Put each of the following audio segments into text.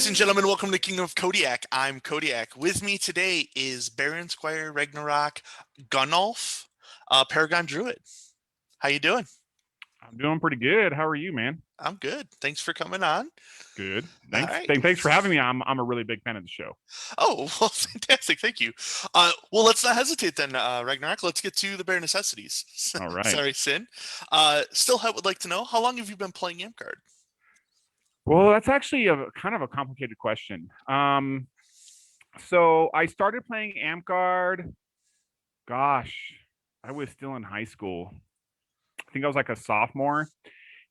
Ladies and gentlemen, welcome to Kingdom of Kodiak. I'm Kodiak. With me today is Baron Squire Ragnarok Gunnolf, Paragon Druid. How you doing? I'm doing pretty good. How are you, man? I'm good. Thanks for coming on. Good. All Thanks. right. Thanks for having me. I'm a really big fan of the show. Oh, well, fantastic. Thank you. Well, let's not hesitate then, Ragnarok. Let's get to the bare necessities. All right. Sorry, Sin. Still would like to know, how long have you been playing Amgard? Well, that's actually a kind of a complicated question. So I started playing Amp Gosh, I was still in high school. I think I was like a sophomore.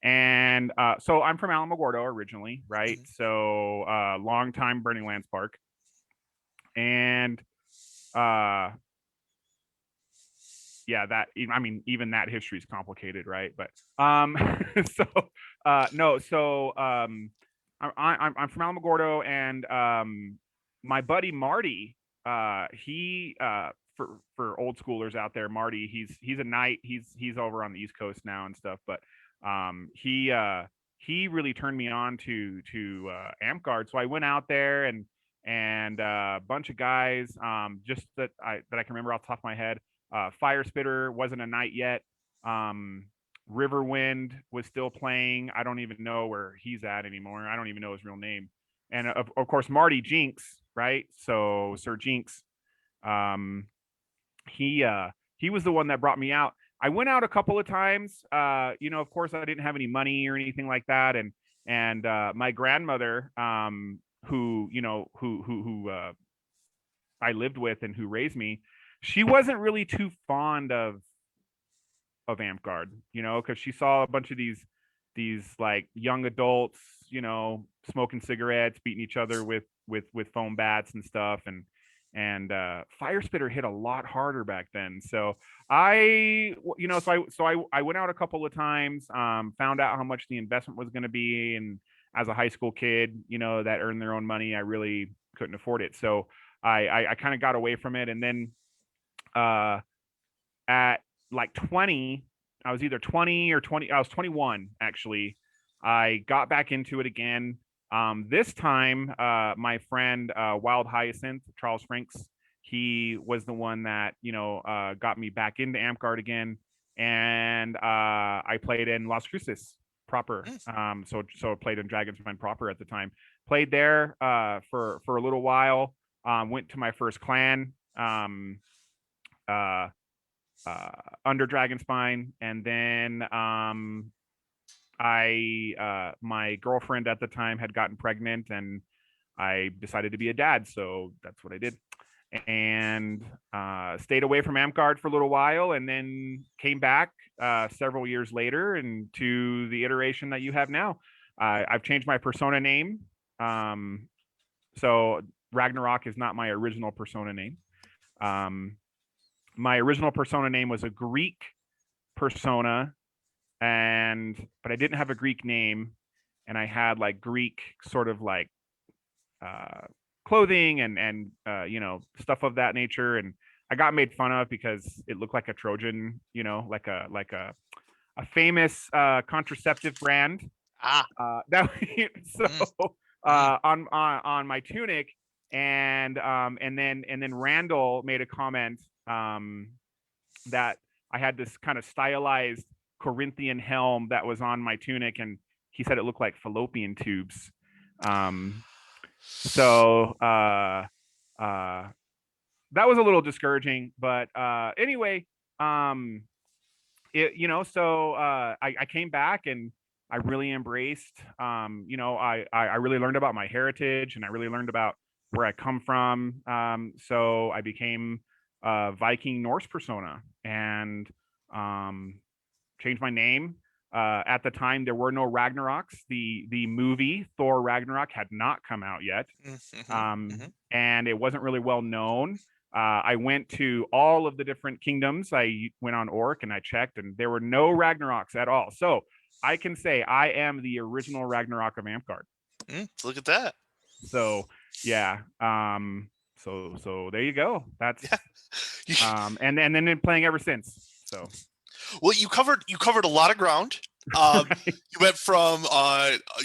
And so I'm from Alamogordo originally, right? Mhm. So long time Burning Lands Park. And uh yeah, that I mean, even that history is complicated, right? But so no, so I'm from Alamogordo, and my buddy Marty, he for old schoolers out there, Marty, he's a knight. He's over on the East Coast now and stuff, but he really turned me on to Amp. So I went out there and a bunch of guys, just that I can remember off the top of my head. Fire Spitter wasn't a knight yet. Um, Riverwind was still playing. I don't even know where he's at anymore. I don't even know his real name. And of course, Marty Jinx, right? So Sir Jinx, um, he he was the one that brought me out. I went out a couple of times. Of course, I didn't have any money or anything like that, and my grandmother, who I lived with and who raised me, she wasn't really too fond of Amtgard, because she saw a bunch of these like young adults, smoking cigarettes, beating each other with foam bats and stuff, and Fire Spitter hit a lot harder back then. So I went out a couple of times, found out how much the investment was going to be, and as a high school kid, that earned their own money, I really couldn't afford it. So I kind of got away from it, and then uh, at like 20, I was either 20 or 20. I was 21 actually. I got back into it again. This time, my friend Wild Hyacinth, Charles Franks, he was the one that got me back into Amtgard again, and I played in Las Cruces proper. Mm. So I played in Dragonsmine proper at the time. Played there for a little while. Went to my first clan. Uh, Under Dragonspine, and then I my girlfriend at the time had gotten pregnant, and I decided to be a dad, so that's what I did, and stayed away from Amtgard for a little while, and then came back several years later, and to the iteration that you have now. I've changed my persona name, so Ragnarok is not my original persona name. Um, my original persona name was a Greek persona, but I didn't have a Greek name, and I had like Greek sort of like uh, clothing and stuff of that nature, and I got made fun of because it looked like a Trojan, like a famous contraceptive brand. Ah. That so Mm. Mm. on my tunic, and then Randall made a comment that I had this kind of stylized Corinthian helm that was on my tunic, and he said it looked like fallopian tubes. Um, so that was a little discouraging, but anyway, um, I came back, and I really embraced. I really learned about my heritage, and I really learned about where I come from. So I became Viking Norse persona, and um, changed my name. At the time, there were no Ragnaroks. The movie Thor Ragnarok had not come out yet, Mm-hmm. Mm-hmm. and it wasn't really well known. I went to all of the different kingdoms. I went on Orc and I checked, and there were no Ragnaroks at all. So I can say I am the original Ragnarok of Amtgard. Look at that. So yeah. So there you go. Yeah. That's and then been playing ever since. So Well, you covered a lot of ground. Um, Right? you went from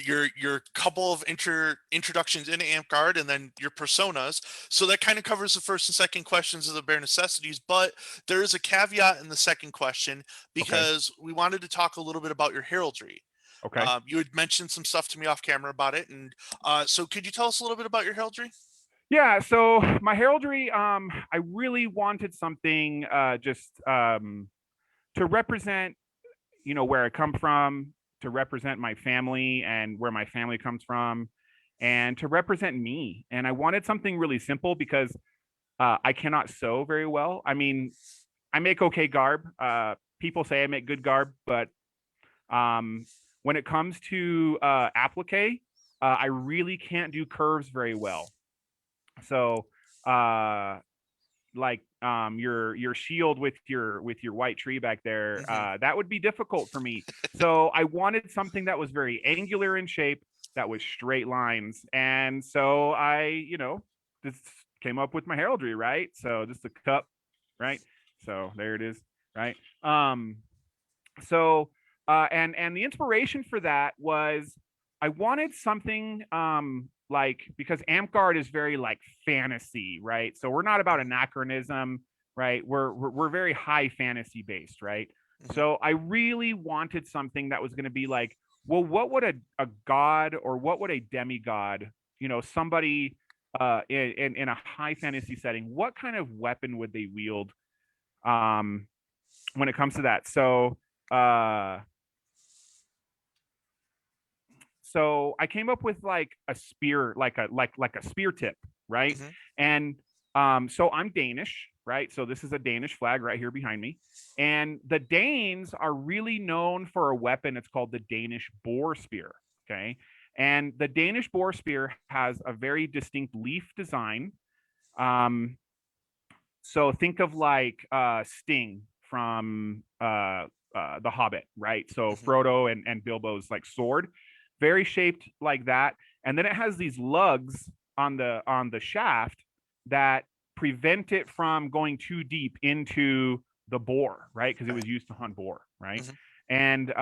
your couple of introductions into Amp and then your personas. So that kind of covers the first and second questions of the bare necessities. But there is a caveat in the second question Okay. because we wanted to talk a little bit about your heraldry. Okay. You had mentioned some stuff to me off camera about it, and so could you tell us a little bit about your heraldry? Yeah, so my heraldry, I really wanted something just to represent, where I come from, to represent my family and where my family comes from, and to represent me. And I wanted something really simple because I cannot sew very well. I mean, I make okay garb. People say I make good garb, but um, when it comes to applique, I really can't do curves very well. So, uh, like your shield with your white tree back there, Hmm. that would be difficult for me. So I wanted something that was very angular in shape, that was straight lines, and so I, just came up with my heraldry, right? So just a cup, right? So there it is, right? So and the inspiration for that was I wanted something like, because Amtgard is very like fantasy, right? So we're not about anachronism, right? We're very high fantasy based, right? Hmm. So I really wanted something that was going to be like, well, what would a god, or what would a demigod, somebody in a high fantasy setting, what kind of weapon would they wield um when it comes to that? Uh so I came up with like a spear, like a spear tip, right? Hmm. And so I'm Danish, right? So this is a Danish flag right here behind me. And the Danes are really known for a weapon. It's called the Danish boar spear. Okay. And the Danish boar spear has a very distinct leaf design. Um, so think of like Sting from The Hobbit, right? So Hmm. Frodo and Bilbo's like sword, very shaped like that, and then it has these lugs on the shaft that prevent it from going too deep into the boar, right? Because it Right. was used to hunt boar, right? Hmm. And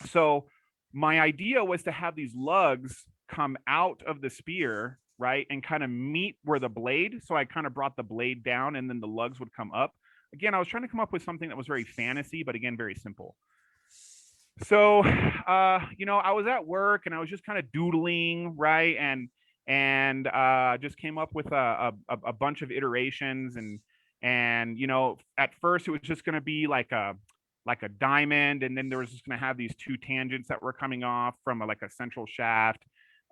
so my idea was to have these lugs come out of the spear, right, and kind of meet where the blade. So I kind of brought the blade down, and then the lugs would come up. Again, I was trying to come up with something that was very fantasy, but again, very simple. So, I was at work and I was just kind of doodling, right, and just came up with a bunch of iterations, and at first it was just going to be like a diamond, and then there was just going to have these two tangents that were coming off from like a central shaft.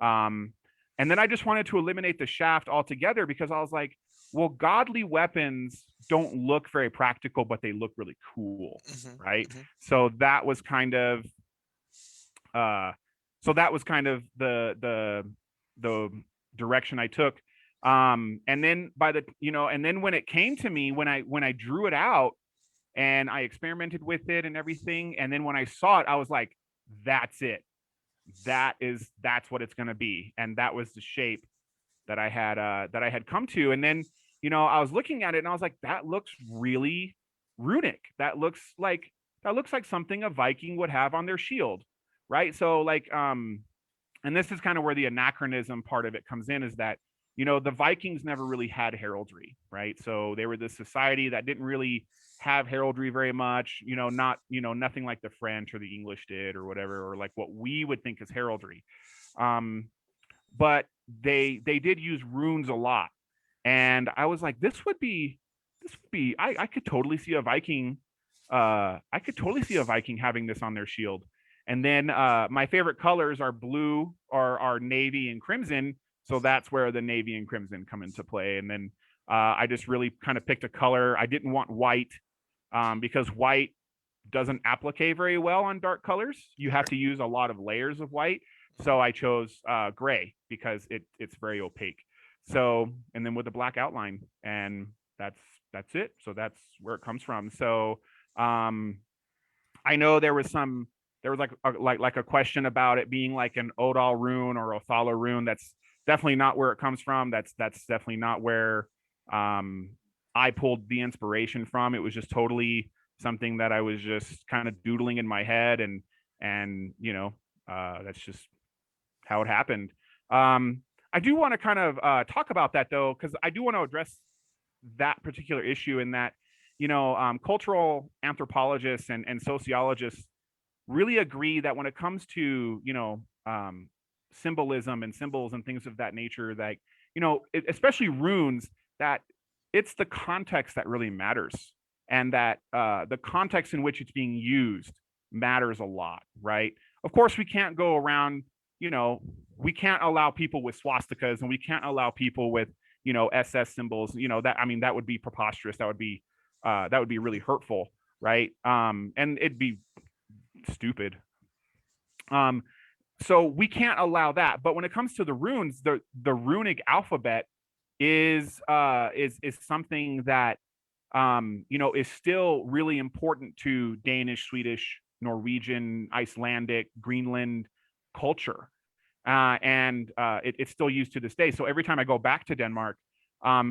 um and then I just wanted to eliminate the shaft altogether, because I was like, well, godly weapons don't look very practical, but they look really cool, Hmm. right? Hmm. So that was kind of uh the direction I took. And then and then when it came to me, when I drew it out and I experimented with it and everything, and then when I saw it, I was like, that's it. That's what it's going to be. And that was the shape that I had come to. And then, I was looking at it and I was like, that looks really runic. That looks like something a Viking would have on their shield, right? So like, and this is kind of where the anachronism part of it comes in, is that, the Vikings never really had heraldry, right? So they were this society that didn't really have heraldry very much, not, nothing like the French or the English did, or whatever, or like what we would think is heraldry. um but they did use runes a lot, and I was like, this would be I could totally see a Viking, I could totally see a Viking having this on their shield. And then my favorite colors are blue, are navy and crimson, so that's where the navy and crimson come into play. And then I just really kind of picked a color. I didn't want white, because white doesn't applique very well on dark colors. You have Sure. to use a lot of layers of white. Hmm. So I chose gray because it's very opaque. So, and then with the black outline, and that's that's it. So that's where it comes from. So um, I know there was like a question about it being like an Odal rune or Othala rune. That's definitely not where it comes from. That's definitely not where um, I pulled the inspiration from. It was just totally something that I was just kind of doodling in my head, and that's just how it happened. I do want to kind of talk about that though, because I do want to address that particular issue in that, cultural anthropologists and sociologists really agree that when it comes to, symbolism and symbols and things of that nature, like, especially runes, that it's the context that really matters, and that the context in which it's being used matters a lot, right? Of course, we can't go around, we can't allow people with swastikas, and we can't allow people with, SS symbols. That, I mean, that would be preposterous. That would be really hurtful, right? And it'd be stupid. Um, so we can't allow that. But when it comes to the runes, the runic alphabet is something that is still really important to Danish, Swedish, Norwegian, Icelandic, Greenland culture, and it's still used to this day. So every time I go back to Denmark,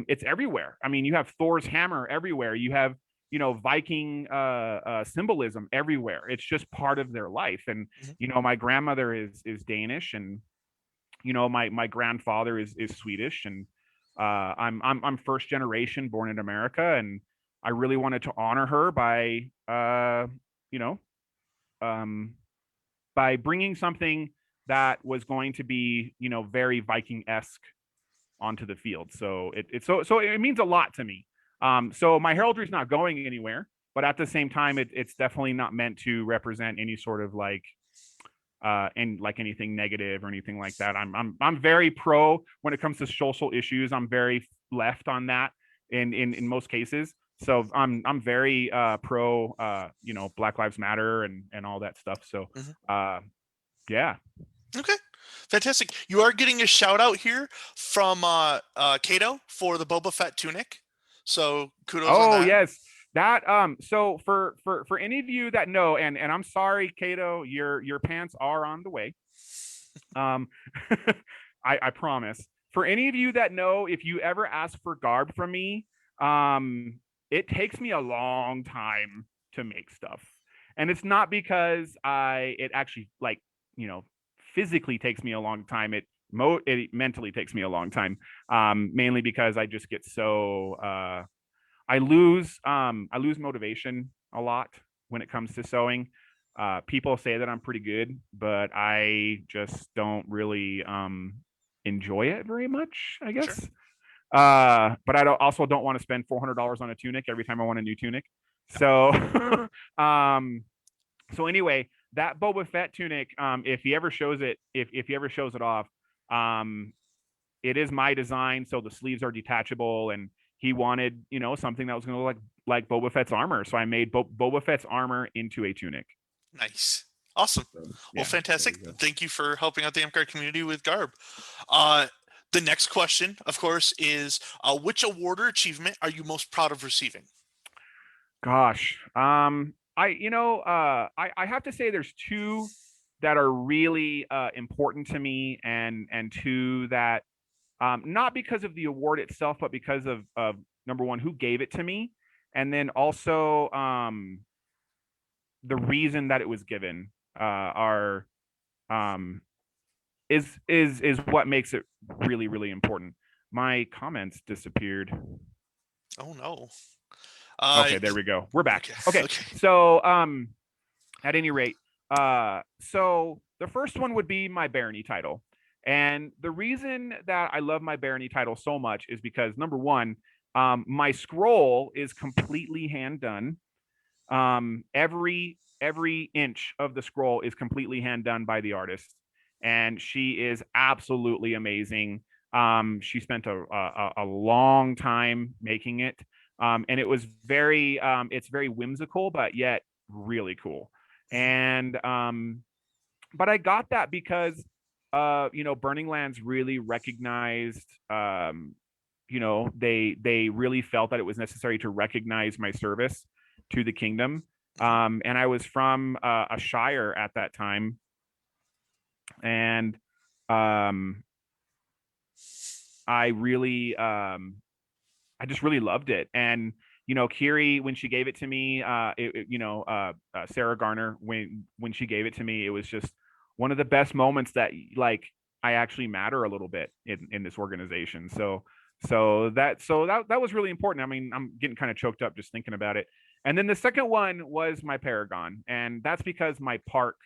it's everywhere. I mean, you have Thor's hammer everywhere. You have Viking symbolism everywhere. It's just part of their life. And Mhm. my grandmother is Danish, and my grandfather is Swedish, and I'm first generation born in America, and I really wanted to honor her by you know um, by bringing something that was going to be very Viking-esque onto the field. So so it means a lot to me. So my heraldry is not going anywhere, but at the same time, it's definitely not meant to represent any sort of like and like anything negative or anything like that. I'm very pro when it comes to social issues. I'm very left on that in most cases. So I'm very pro Black Lives Matter and all that stuff. So Mhm. uh yeah. Okay. Fantastic. You are getting a shout out here from Kato for the Boba Fett tunic. So kudos on Oh that. yes. That so for any of you that know, and I'm sorry, Kato, your pants are on the way. Um I promise. For any of you that know, if you ever ask for garb from me, it takes me a long time to make stuff. And it's not because it actually like, physically takes me a long time. It mentally takes me a long time. Mainly because I just get so I lose motivation a lot when it comes to sewing. People say that I'm pretty good, but I just don't really enjoy it very much, I Sure. guess. But I also don't want to spend $400 on a tunic every time I want a new tunic. No. So um so anyway, that Boba Fett tunic, if he ever shows it, if he ever shows it off, um it is my design, so the sleeves are detachable, and he wanted, something that was going to look like Boba Fett's armor, so I made Boba Fett's armor into a tunic. Nice. Awesome. So, Well, yeah, there fantastic. you go. Thank you for helping out the Amcard community with garb. Uh, the next question, of course, is which award or achievement are you most proud of receiving? Gosh, I have to say there's two that are really important to me, and two that not because of the award itself, but because of number one, who gave it to me, and then also the reason that it was given are um is what makes it really really important. My comments disappeared. Oh no. Uh, Okay, there we go, we're back. okay. Okay, Okay. so at any rate, so the first one would be my barony title, and the reason that I love my barony title so much is because number one, my scroll is completely hand done. Every inch of the scroll is completely hand done by the artist, and she is absolutely amazing. She spent a long time making it, and it was very it's very whimsical, but yet really cool. Mhm. And but I got that because Burning Lands really recognized, they really felt that it was necessary to recognize my service to the kingdom. Mhm. And I was from a shire at that time, and um, I really I just really loved it. And Kiri, when she gave it to me, Sarah Garner, when she gave it to me, it was just one of the best moments that like I actually matter a little bit in this organization. So that was really important. I mean, I'm getting kind of choked up just thinking about it. And then the second one was my Paragon, and that's because my park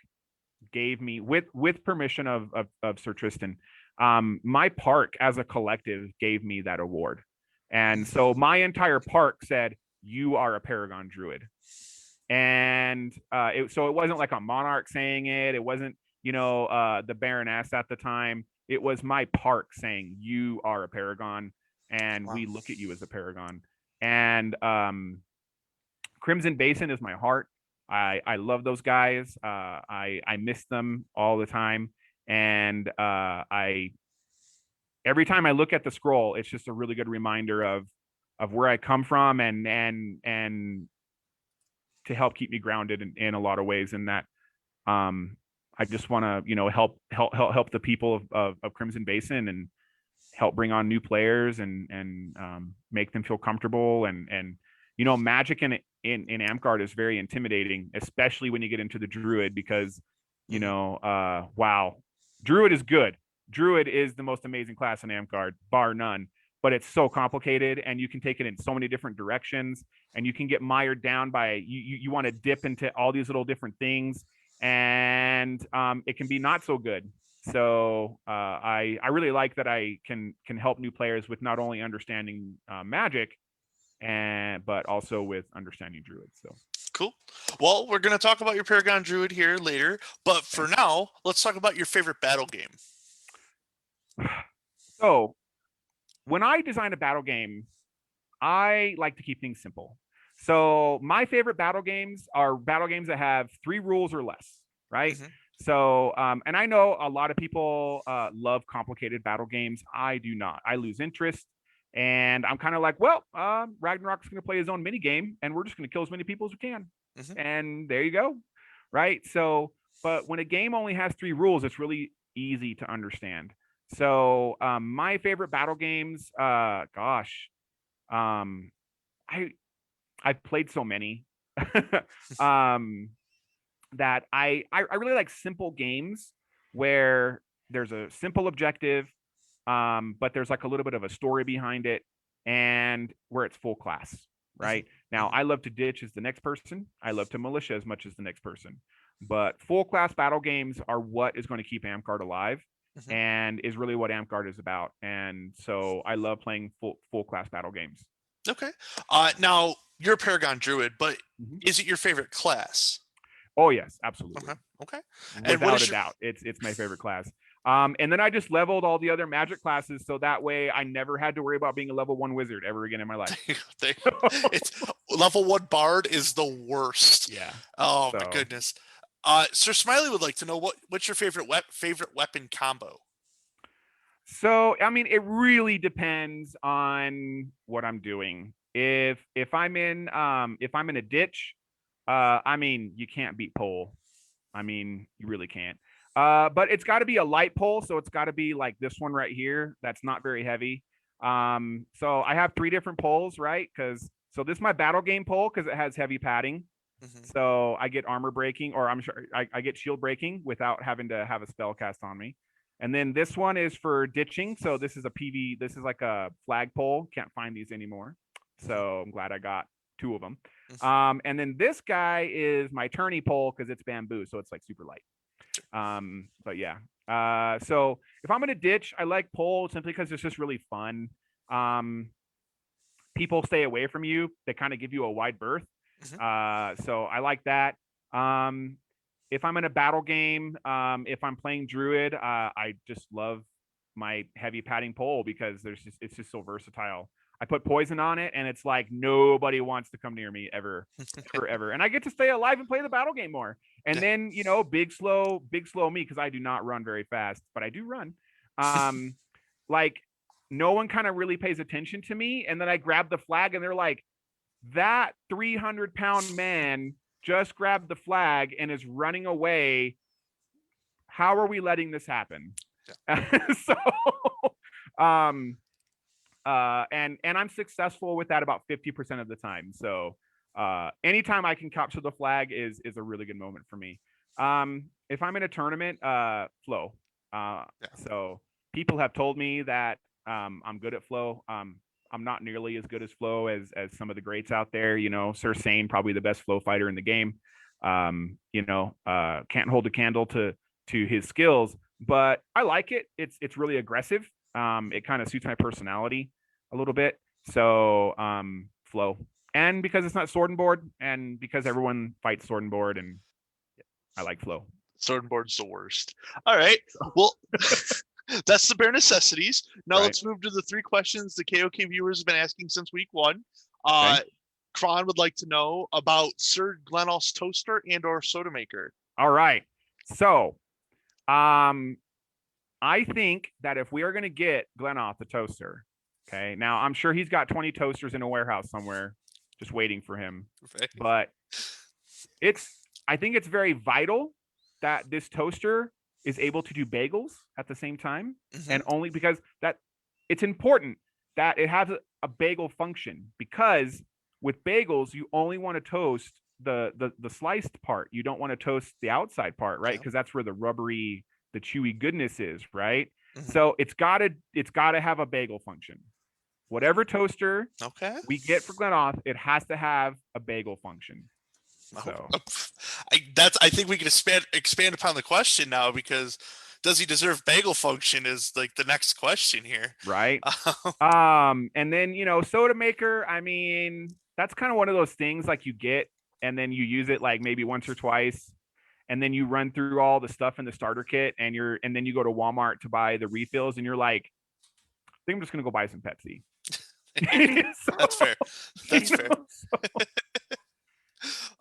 gave me, with permission of Sir Tristan, my park as a collective gave me that award. And so my entire park said, "You are a Paragon Druid." And so it wasn't like a monarch saying it. It wasn't, the Baroness at the time. It was my park saying, "You are a Paragon, and Wow. we look at you as a Paragon." And Crimson Basin is my heart. I love those guys. I miss them all the time, and I every time I look at the scroll, it's just a really good reminder of where I come from, and to help keep me grounded in a lot of ways. And that I just want to help the people of Crimson Basin, and help bring on new players, and make them feel comfortable. And magic in Amtgard is very intimidating, especially when you get into the Druid, because wow, Druid is good. Druid is the most amazing class in Amtgard, bar none. But it's so complicated, and you can take it in so many different directions, and you can get mired down by you want to dip into all these little different things, and it can be not so good. So I really like that I can help new players with not only understanding Magic, but also with understanding Druids. So Cool. Well, we're going to talk about your Paragon Druid here later, but for okay. now, let's talk about your favorite battle game. So when I design a battle game, I like to keep things simple. So my favorite battle games are battle games that have 3 rules or less, right? Mm-hmm. So, and I know a lot of people love complicated battle games. I do not. I lose interest, and I'm kind of like, well, Ragnarok's going to play his own mini game, and we're just going to kill as many people as we can, Mm-hmm. and there you go, right? So, but when a game only has 3 rules, it's really easy to understand. So, my favorite battle games, gosh, um, I I've played so many. um, that I really like simple games where there's a simple objective, but there's like a little bit of a story behind it, and where it's full class. Right now, Mm-hmm. I love to ditch as the next person. I love to militia as much as the next person. But full class battle games are what is going to keep Amtgard alive, Mm-hmm. and is really what Amtgard is about. And so I love playing full class battle games. Okay. Now you're a Paragon Druid, but Mhm. is it your favorite class? Oh yes, absolutely. Okay. Okay. And what Without is a your doubt, it's my favorite class. And then I just leveled all the other magic classes, so that way I never had to worry about being a level 1 wizard ever again in my life. it's level 1 bard is the worst. Yeah. Oh my So goodness. Sir Smiley would like to know what's your favorite weapon combo? I mean, it really depends on what I'm doing. If I'm in a ditch, I mean, you can't beat pole. I mean, you really can't. But it's got to be a light pole, so it's got to be like this one right here. That's not very heavy. So I have 3 different poles, right? So this is my battle game pole because it has heavy padding. Mm-hmm. So I get armor breaking, or I'm sure I get shield breaking without having to have a spell cast on me. And then this one is for ditching. So this is a PV. This is like a flagpole. Can't find these anymore. So I'm glad I got 2 of them. Mm-hmm. And then this guy is my tourney pole because it's bamboo, so it's like super light. But yeah. So if I'm gonna ditch, I like pole simply because it's just really fun. Um, People stay away from you. They kind of give you a wide berth. Mm-hmm. So I like that. Um, if I'm in a battle game, if I'm playing Druid, I just love my heavy padding pole because it's just so versatile. I put poison on it, and it's like nobody wants to come near me ever, ever, ever. And I get to stay alive and play the battle game more. And Yeah. then big slow me, because I do not run very fast, but I do run. Like no one kind of really pays attention to me, and then I grab the flag, and they're like, that 300-pound man just grabbed the flag and is running away. How are we letting this happen? Yeah. So, um, And I'm successful with that about 50% of the time. So anytime I can capture the flag is a really good moment for me. If I'm in a tournament, flow. Yeah. So people have told me that I'm good at flow. I'm not nearly as good as flow as some of the greats out there. Sir Sane, probably the best flow fighter in the game. Can't hold a candle to his skills, but I like it. It's really aggressive. It kind of suits my personality a little bit. So flow, and because it's not sword and board, and because everyone fights sword and board, and I like flow. Sword and board's the worst. All right. Well, that's the bare necessities. Now Right. let's move to the 3 questions the KOK viewers have been asking since week 1. Okay. Kron would like to know about Sir Gunnolf's toaster and or soda maker. All right. So, I think that if we are going to get Gunnolf the toaster, okay, now I'm sure he's got 20 toasters in a warehouse somewhere just waiting for him. Right. But I think it's very vital that this toaster is able to do bagels at the same time. Mhm. And only because that it's important that it has a bagel function, because with bagels, you only want to toast the sliced part. You don't want to toast the outside part, right? Yeah. Because that's where the rubbery, the chewy goodness is, right? Mhm. So it's gotta have a bagel function. Whatever toaster Okay. we get for Gunnolf, it has to have a bagel function. So I think we can expand upon the question now, because does he deserve bagel function is like the next question here. right. And then soda maker, I mean, that's kind of one of those things like you get and then you use it like maybe once or twice, and then you run through all the stuff in the starter kit, and then you go to Walmart to buy the refills, and you're like, I think I'm just gonna go buy some Pepsi. That's fair. That's fair.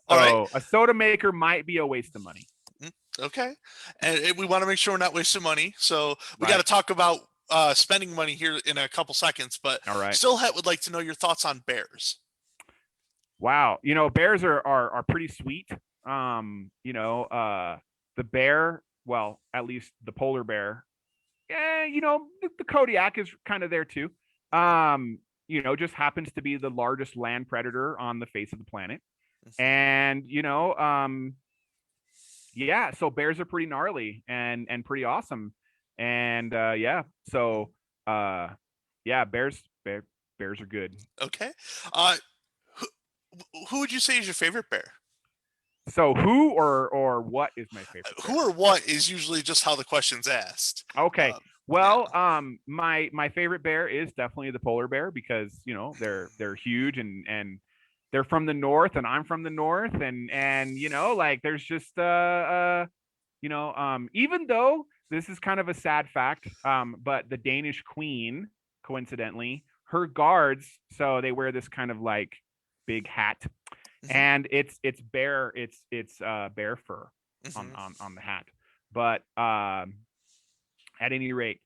All right. A soda maker might be a waste of money. Okay. And we want to make sure we're not wasting money. So we Right. got to talk about spending money here in a couple seconds. But All right. Stillhet would like to know your thoughts on bears. Wow. Bears are pretty sweet. The bear, well, at least the polar bear. Yeah, the Kodiak is kind of there too. Just happens to be the largest land predator on the face of the planet. And yeah, so bears are pretty gnarly and pretty awesome. And so yeah, bears are good. Okay. Who would you say is your favorite bear? So who or what is my favorite bear? Who or what is usually just how the question's asked. Okay. Well, my favorite bear is definitely the polar bear, because they're huge and they're from the north, and I'm from the north, and like there's just even though this is kind of a sad fact, but the Danish queen, coincidentally, her guards, so they wear this kind of like big hat, and it's bear fur on the hat, but at any rate,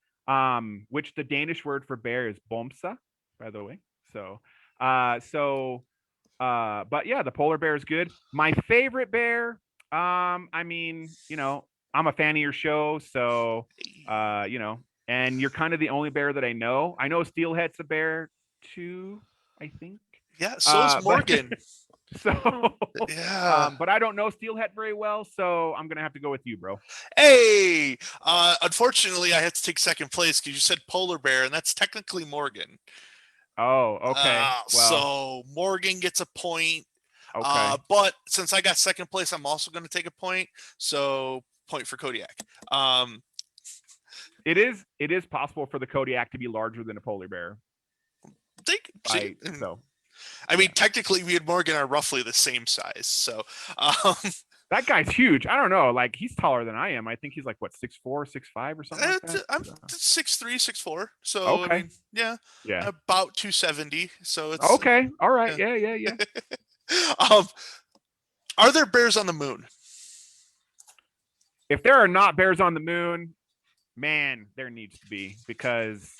which the Danish word for bear is bomsa, by the way. So but yeah, the polar bear is good. My favorite bear, I mean, I'm a fan of your show, so and you're kind of the only bear that I know. I know Steelhead's a bear too, I think. Yeah, so is Morgan. Yeah. But I don't know Steelhead very well, so I'm gonna have to go with you, bro. Hey, unfortunately, I had to take second place because you said polar bear, and that's technically Morgan. Oh, okay. So Morgan gets a point. Okay. But since I got second place, I'm also going to take a point. So point for Kodiak. It is possible for the Kodiak to be larger than a polar bear. I mean, technically, me and Morgan are roughly the same size. So that guy's huge. I don't know. Like, he's taller than I am. I think he's like what, 6'4", 6'5", or something like that. I'm 6'3", 6'4". So okay. I mean, yeah, about 270. So it's okay. All right. Yeah. Are there bears on the moon? If there are not bears on the moon, man, there needs to be, because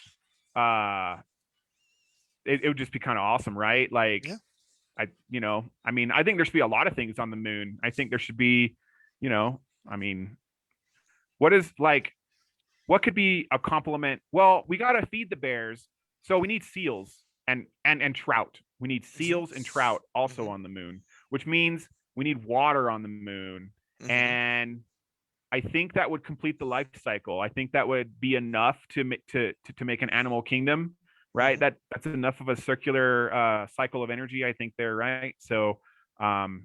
it would just be kind of awesome, right? Like, I mean, I think there should be a lot of things on the moon. I think there should be, I mean, what could be a compliment? Well, we got to feed the bears. So we need seals and trout. We need Hmm. seals and trout also Hmm. on the moon, which means we need water on the moon. Hmm. And I think that would complete the life cycle. I think that would be enough to make an animal kingdom, right? Hmm. That's enough of a circular cycle of energy. I think they're right. So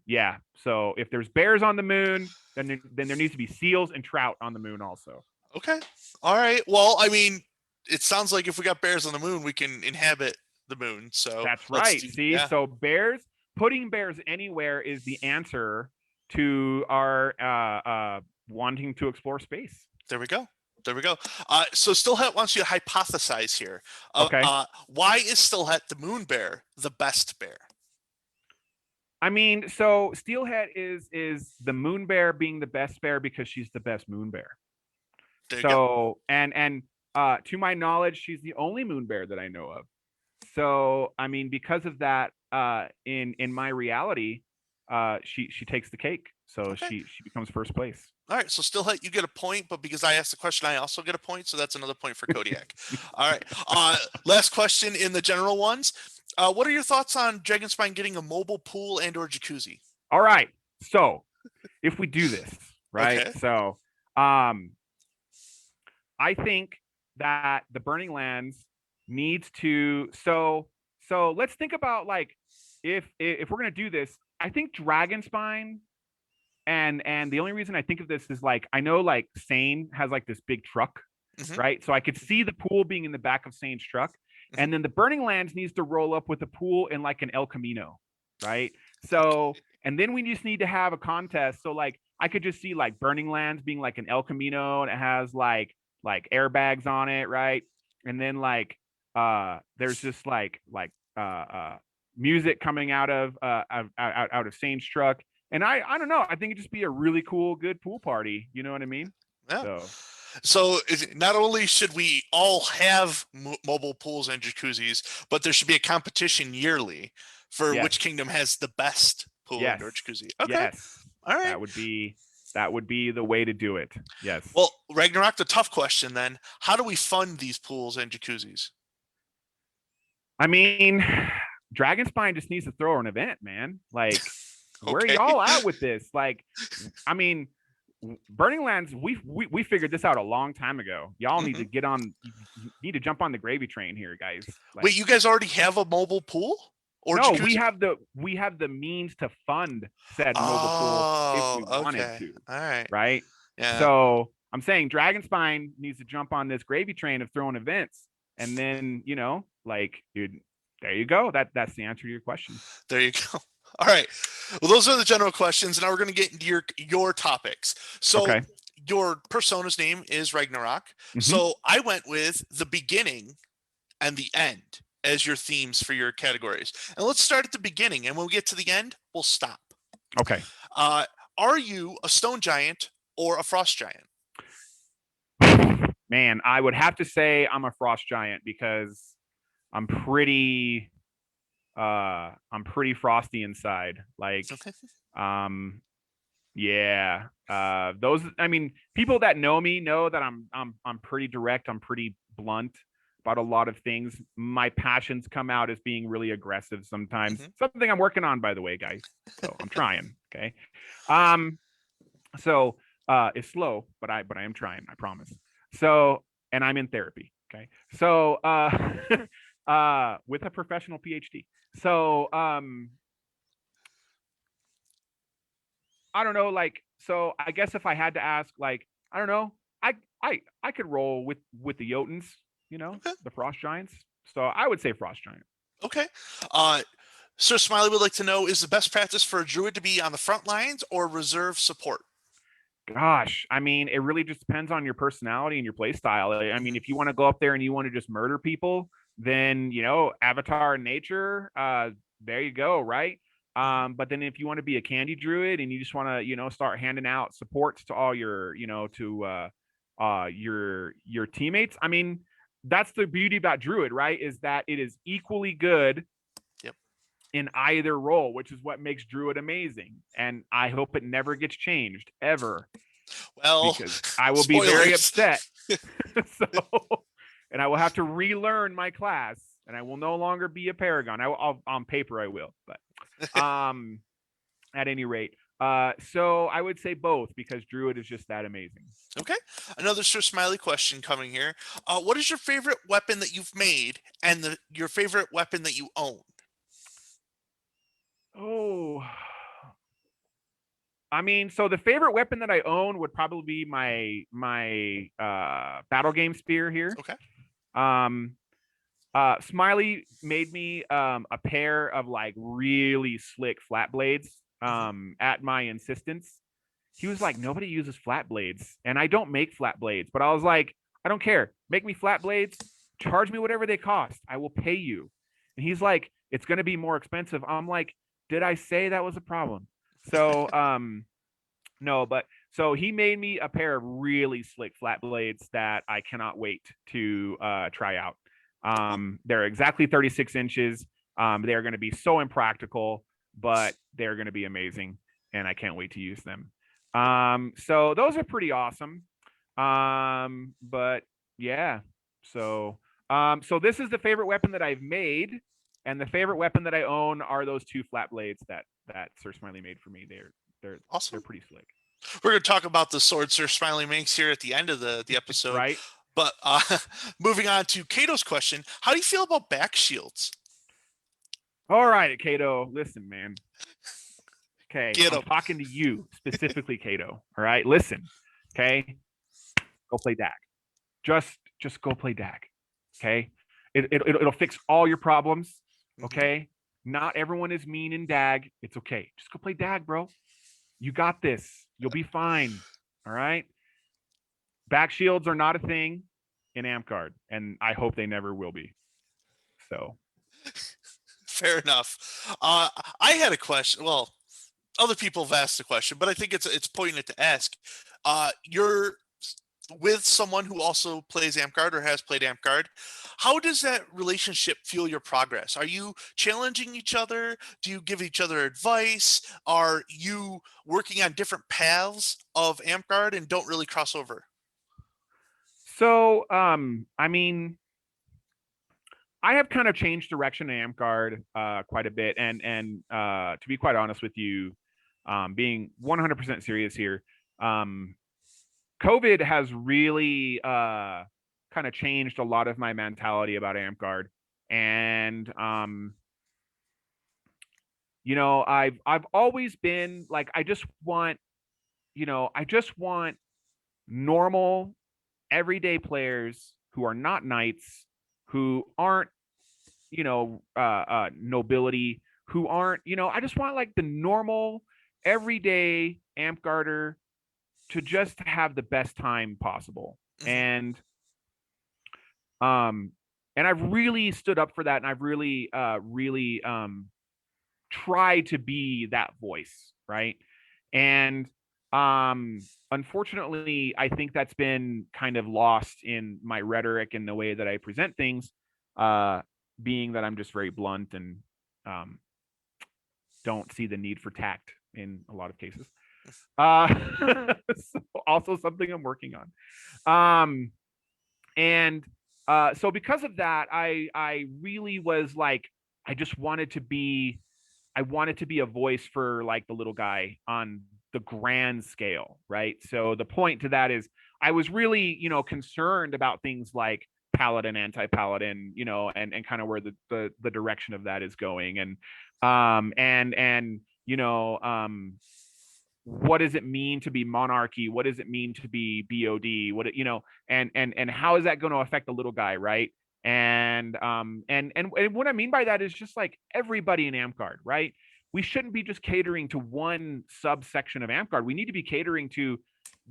yeah. So if there's bears on the moon, then there needs to be seals and trout on the moon also. Okay. All right. Well, I mean, it sounds like if we got bears on the moon, we can inhabit the moon. So That's let's right. do. See, Yeah. so putting bears anywhere is the answer to our wanting to explore space. There we go. There we go. So Stillhat wants you to hypothesize here. Okay. Why is Stillhat the moon bear the best bear? I mean, so Steelhead is the moon bear being the best bear because she's the best moon bear. There you go. So and to my knowledge, she's the only moon bear that I know of. So I mean, because of that, in my reality, she takes the cake. So Okay. she becomes first place. All right. So Stillhat, you get a point, but because I asked the question, I also get a point. So that's another point for Kodiak. All right. Last question in the general ones. What are your thoughts on Dragonspine getting a mobile pool and/or jacuzzi? All right. So if we do this, right? Okay. So I think that the Burning Lands needs to so let's think about like if we're gonna do this, I think Dragonspine and the only reason I think of this is like I know like Sane has like this big truck, Hmm. right? So I could see the pool being in the back of Sane's truck, Hmm. and then the Burning Lands needs to roll up with a pool in like an El Camino, right? So and then we just need to have a contest. So like I could just see like Burning Lands being like an El Camino and it has like airbags on it, right? And then like there's just music coming out of Sane's truck. And I don't know. I think it'd just be a really cool, good pool party. You know what I mean? Yeah. So So not only should we all have mobile pools and jacuzzis, but there should be a competition yearly for yes, which kingdom has the best pool and yes, or jacuzzi. Okay. yes. All right. That would be the way to do it. Yes. Well, Ragnarok, the tough question then. How do we fund these pools and jacuzzis? I mean, Dragonspine just needs to throw an event, man. Like, where are Okay. y'all at with this? Like, I mean, Burning Lands, we figured this out a long time ago. Y'all need Hmm. to get on, need to jump on the gravy train here, guys. Like, Wait, you guys already have a mobile pool or no, jacuzzi? we have the means to fund said mobile pool if Oh, we wanted okay. to, All right. right? Yeah. So I'm saying Dragonspine needs to jump on this gravy train of throwing events, and then like, dude, there you go. That's the answer to your question. There you go. All right. Well, those are the general questions. Now we're going to get into your topics. So Okay. your persona's name is Ragnarok. Mm-hmm. So I went with the beginning and the end as your themes for your categories. And let's start at the beginning. And when we get to the end, we'll stop. Okay. Uh, are you a stone giant or a frost giant? Man, I would have to say I'm a frost giant because I'm pretty I'm pretty frosty inside. Like um yeah. Those I mean, people that know me know that I'm pretty direct, I'm pretty blunt about a lot of things. My passions come out as being really aggressive sometimes. Hmm. Something I'm working on, by the way, guys. So I'm trying. Okay. Um so it's slow, but I am trying, I promise. So and I'm in therapy. Okay. So with a professional PhD. So I don't know, like, so I guess if I had to ask, like, I don't know, I could roll with the Jotuns, Okay. the Frost Giants. So I would say Frost Giant. Okay. Uh, Sir Smiley would like to know, is the best practice for a druid to be on the front lines or reserve support? Gosh, I mean, it really just depends on your personality and your play style. I mean, Hmm. if you want to go up there and you want to just murder people, then Avatar in nature, there you go, right? Hmm. But then if you want to be a candy druid and you just want to, start handing out supports to all your, to your teammates, I mean, that's the beauty about druid, right? Is that it is equally good Yep. in either role, which is what makes druid amazing. And I hope it never gets changed ever Well, because I will be very spoilers. upset. So, and I will have to relearn my class. and I will no longer be a paragon. On paper I will, but at any rate, so I would say both because druid is just that amazing. Okay. Another Sir Smiley question coming here. What is your favorite weapon that you've made and your favorite weapon that you own? Oh, I mean, so the favorite weapon that I own would probably be my battle game spear here. Okay. Um, Smiley made me a pair of like really slick flat blades Hmm. at my insistence. He was like, nobody uses flat blades, and I don't make flat blades, but I was like, I don't care. Make me flat blades, charge me whatever they cost. I will pay you. And he's like, it's going to be more expensive. I'm like, did I say that was a problem? So no, but so he made me a pair of really slick flat blades that I cannot wait to try out. They're exactly 36 inches. They're going to be so impractical, but they're going to be amazing, and I can't wait to use them. So those are pretty awesome. But yeah, so so this is the favorite weapon that I've made, and the favorite weapon that I own are those two flat blades that Sir Smiley made for me. They're they're Awesome. pretty slick, We're going to talk about the sword Sir Smiley makes here at the end of the episode. right? But moving on to Kato's question, how do you feel about back shields? All right, Kato, listen, man. Okay, Get I'm them. talking to you specifically, Kato. All right, listen. Okay, go play Dag. Just go play Dag. Okay, it'll fix all your problems. Hmm. Okay, not everyone is mean in Dag. It's okay. Just go play Dag, bro. You got this. You'll be fine. All right. Back shields are not a thing in Amcard, and I hope they never will be. So Fair enough. I had a question. Well, other people have asked the question, but I think it's poignant to ask. You're with someone who also plays Amcard or has played Amcard. How does that relationship fuel your progress? Are you challenging each other? Do you give each other advice? Are you working on different paths of Amcard and don't really cross over? I mean, I have kind of changed direction in Amcard quite a bit, and to be quite honest with you, being 100% serious here, um, COVID has really kind of changed a lot of my mentality about Amcard, and I've always been like I just want normal everyday players who are not knights, who aren't nobility, who aren't I just want like the normal everyday Amgarder to just have the best time possible. Hmm. Um and I've really stood up for that, and I've really tried to be that voice, right? And unfortunately, I think that's been kind of lost in my rhetoric and the way that I present things, uh being that I'm just very blunt and um don't see the need for tact in a lot of cases. uh so also something I'm working on. um and so because of that, I really was like, I just wanted to be a voice for like the little guy on the grand scale, right? So the point to that is I was really, concerned about things like paladin, anti-paladin, and kind of where the direction of that is going. And what does it mean to be monarchy? What does it mean to be BOD? And how is that going to affect the little guy, right? And what I mean by that is just like everybody in Amcard, right? We shouldn't be just catering to one subsection of Amcard. We need to be catering to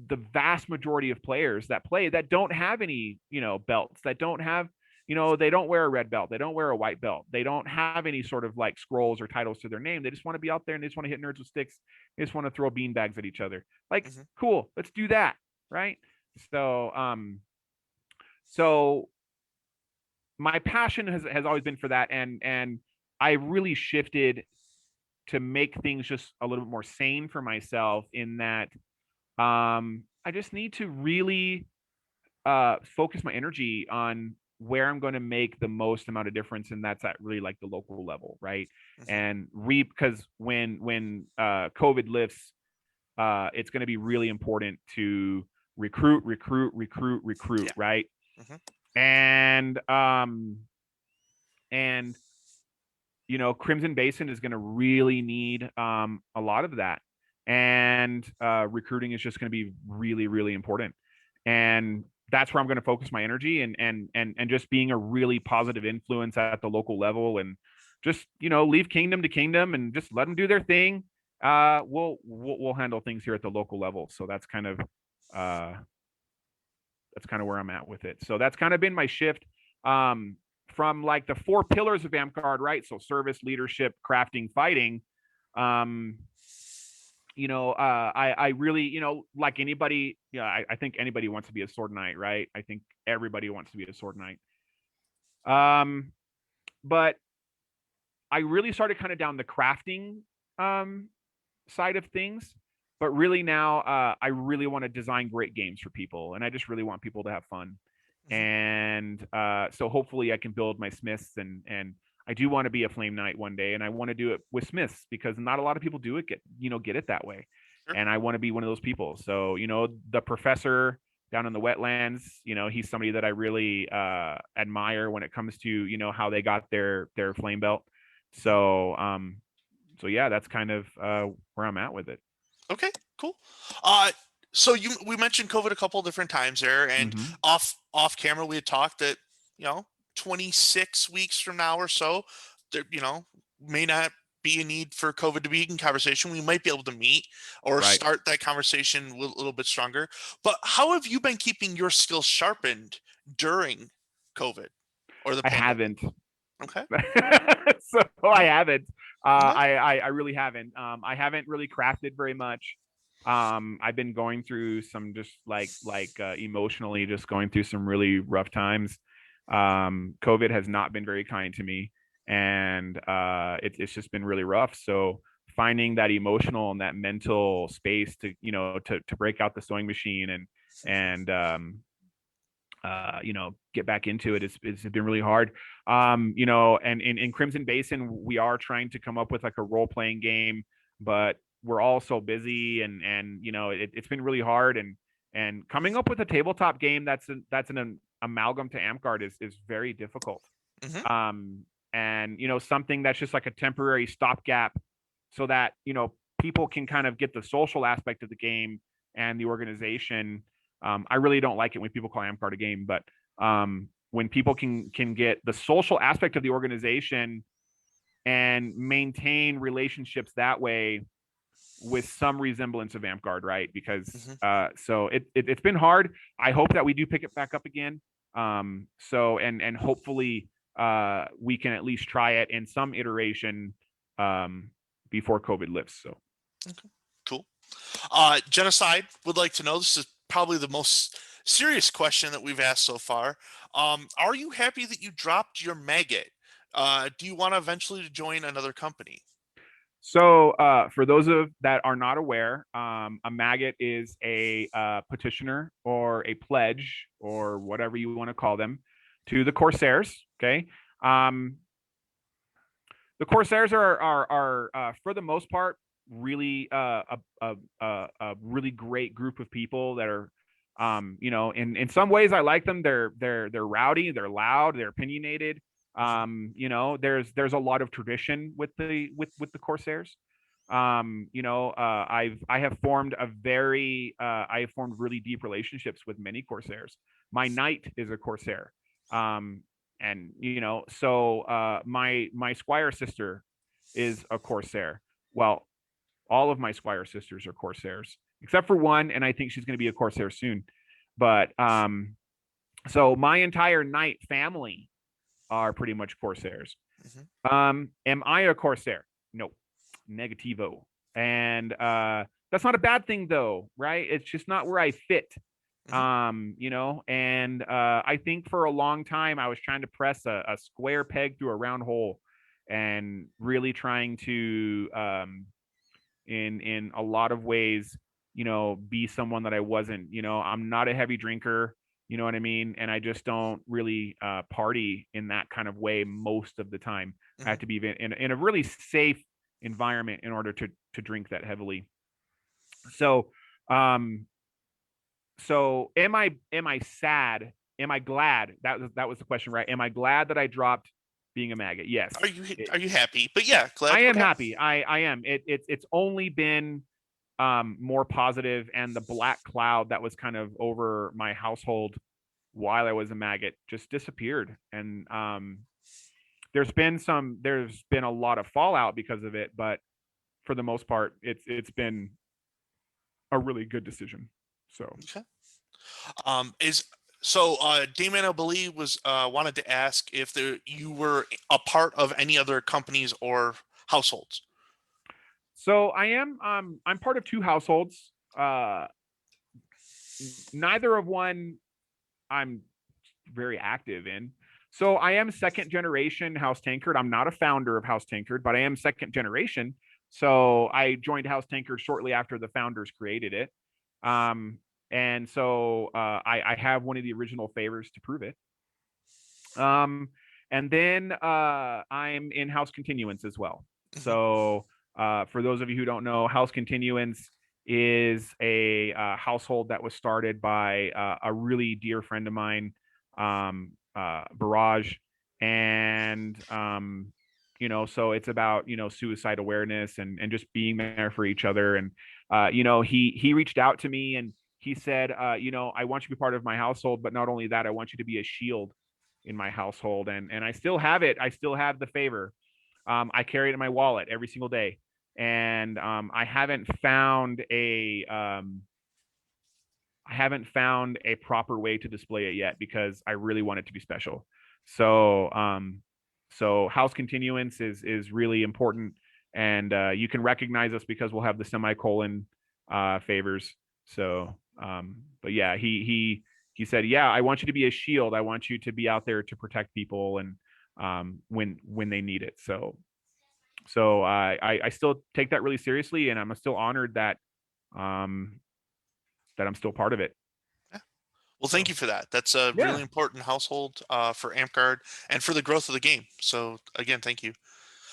the vast majority of players that play that don't have any, belts, that don't have, they don't wear a red belt, they don't wear a white belt, they don't have any sort of like scrolls or titles to their name. They just want to be out there and they just want to hit nerds with sticks. They just want to throw bean bags at each other. Like, Hmm. cool, let's do that, right? So my passion has always been for that, and I really shifted to make things just a little bit more sane for myself in that I just need to really focus my energy on where I'm going to make the most amount of difference, and that's at really like the local level, right? Hmm. And because when COVID lifts, it's going to be really important to recruit, Yeah. right? Hmm. And and Crimson Basin is going to really need a lot of that, and recruiting is just going to be really, really important, and that's where I'm going to focus my energy, and just being a really positive influence at the local level, and just leave kingdom to kingdom and just let them do their thing. We'll handle things here at the local level. So uh, that's kind of where I'm at with it. So that's kind of been my shift. From like the four pillars of Amcard, right? So service, leadership, crafting, fighting. Um, I really, like anybody, I think anybody wants to be a sword knight, right? I think everybody wants to be a sword knight. Um, but I really started kind of down the crafting um side of things. But really now, I really want to design great games for people, and I just really want people to have fun. Hmm. And so hopefully, I can build my smiths, and I do want to be a flame knight one day, and I want to do it with smiths because not a lot of people do it get it that way, Sure. and I want to be one of those people. So the professor down in the wetlands, he's somebody that I really admire when it comes to how they got their flame belt. Hmm. So yeah, that's kind of where I'm at with it. Okay, cool. Uh, so we mentioned COVID a couple of different times there, and Mm-hmm. off camera we had talked that 26 weeks from now or so, there may not be a need for COVID to be in conversation. We might be able to meet or Right. start that conversation a little bit stronger. But how have you been keeping your skills sharpened during COVID or the I pandemic? haven't. Okay. So I No. haven't. Okay. I really haven't. I haven't really crafted very much. I've been going through some just emotionally, just going through some really rough times. COVID has not been very kind to me, and it's just been really rough. So finding that emotional and that mental space to to break out the sewing machine and get back into it. It's been really hard. And in Crimson Basin, we are trying to come up with like a role playing game, but we're all so busy, and it's been really hard. And coming up with a tabletop game that's an amalgam to Amcard is very difficult. Hmm. Um, and something that's just like a temporary stopgap, so that people can kind of get the social aspect of the game and the organization. I really don't like it when people call Amcard a game, but when people can get the social aspect of the organization and maintain relationships that way with some resemblance of Amcard, right? Because Hmm. so it's been hard. I hope that we do pick it back up again. So and hopefully we can at least try it in some iteration um, before COVID lifts. So Okay. Cool. Genocide would like to know. This is probably the most serious question that we've asked so far. Are you happy that you dropped your maggot? Do you want to eventually join another company? For those of that are not aware, a maggot is a petitioner or a pledge or whatever you want to call them to the Corsairs. Okay, um, the Corsairs are for the most part really a really great group of people that are in some ways I like them. They're rowdy, they're loud, they're opinionated. Mhm. There's a lot of tradition with the Corsairs. I have formed really deep relationships with many Corsairs. My knight is a Corsair. Um, and my Squire sister is a Corsair. Well, all of my Squire sisters are Corsairs except for one, and I think she's going to be a Corsair soon. But so my entire knight family are pretty much Corsairs. Mhm. Am I a Corsair? No, negativo. And that's not a bad thing though, right? It's just not where I fit. Mhm. And I think for a long time I was trying to press a square peg through a round hole, and really trying to in a lot of ways be someone that I wasn't. I'm not a heavy drinker. You know what I mean? And I just don't really party in that kind of way most of the time. I Hmm. have to be in a really safe environment in order to drink that heavily. So, um, so am I sad? Am I glad? That was the question, right? Am I glad that I dropped being a maggot? Yes. Are you happy? But yeah, I glad. am Okay. happy. I am. It's only been more positive, and the black cloud that was kind of over my household while I was a maggot just disappeared. And there's been a lot of fallout because of it, but for the most part, it's been a really good decision. So Okay. Is Damon, I believe, was wanted to ask if you were a part of any other companies or households. I'm part of two households. Neither of one I'm very active in. So I am second generation House Tankard. I'm not a founder of House Tankard, but I am second generation. So I joined House Tankard shortly after the founders created it. Um, and so I have one of the original favors to prove it. Um, and then I'm in House Continuance as well. Hmm. So for those of you who don't know, House Continuance is a household that was started by a really dear friend of mine, Barrage, and so it's about suicide awareness and just being there for each other. And he reached out to me and he said, I want you to be part of my household, but not only that, I want you to be a shield in my household. And I still have it. I still have the favor. I carry it in my wallet every single day. And I haven't found a proper way to display it yet because I really want it to be special. So house continuance is really important, and you can recognize us because we'll have the semicolon favors. But yeah, he said, yeah, I want you to be a shield. I want you to be out there to protect people and when they need it. So I still take that really seriously, and I'm still honored um, that I'm still part of it. Yeah. Well, thank So you for that. That's a yeah, really important household for AmpGuard and for the growth of the game. So again, thank you.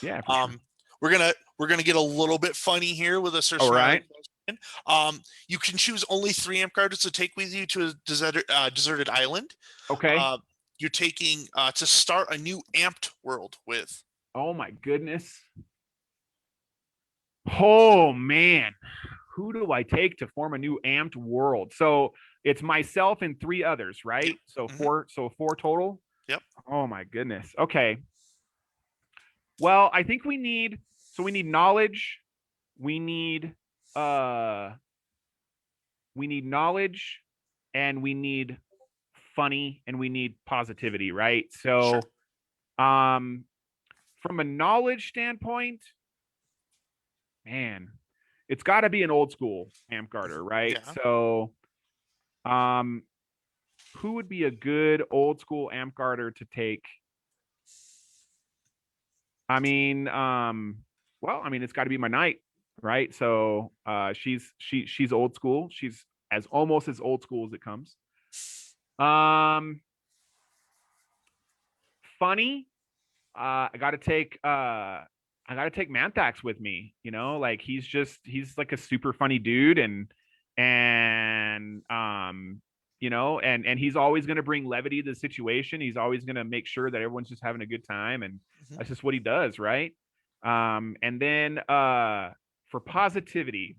yeah, for sure. Um, we're gonna get a little bit funny here with a Sir All Smiley right. question. You can choose only three amp cards to take with you to a deserted island. Okay. Uh, you're taking to start a new amped world with. Oh my goodness. Oh man. Who do I take to form a new amped world? So it's myself and three others, Yep. right? So Hmm. four total. Yep. Oh my goodness. Okay. Well, I think we need knowledge. We need uh we need knowledge and we need funny and we need positivity, right? Sure. So um from a knowledge standpoint, man, it's got to be an old school Amp Garter, right? Yeah. So um who would be a good old school Amp Garter to take? I mean, it's got to be my knight, right? So she's old school. She's as almost as old school as it comes. Um, funny. I got to take Manthax with me. Like he's like a super funny dude, and he's always going to bring levity to the situation. He's always going to make sure that everyone's just having a good time, and Hmm. that's just what he does, right? And then for positivity,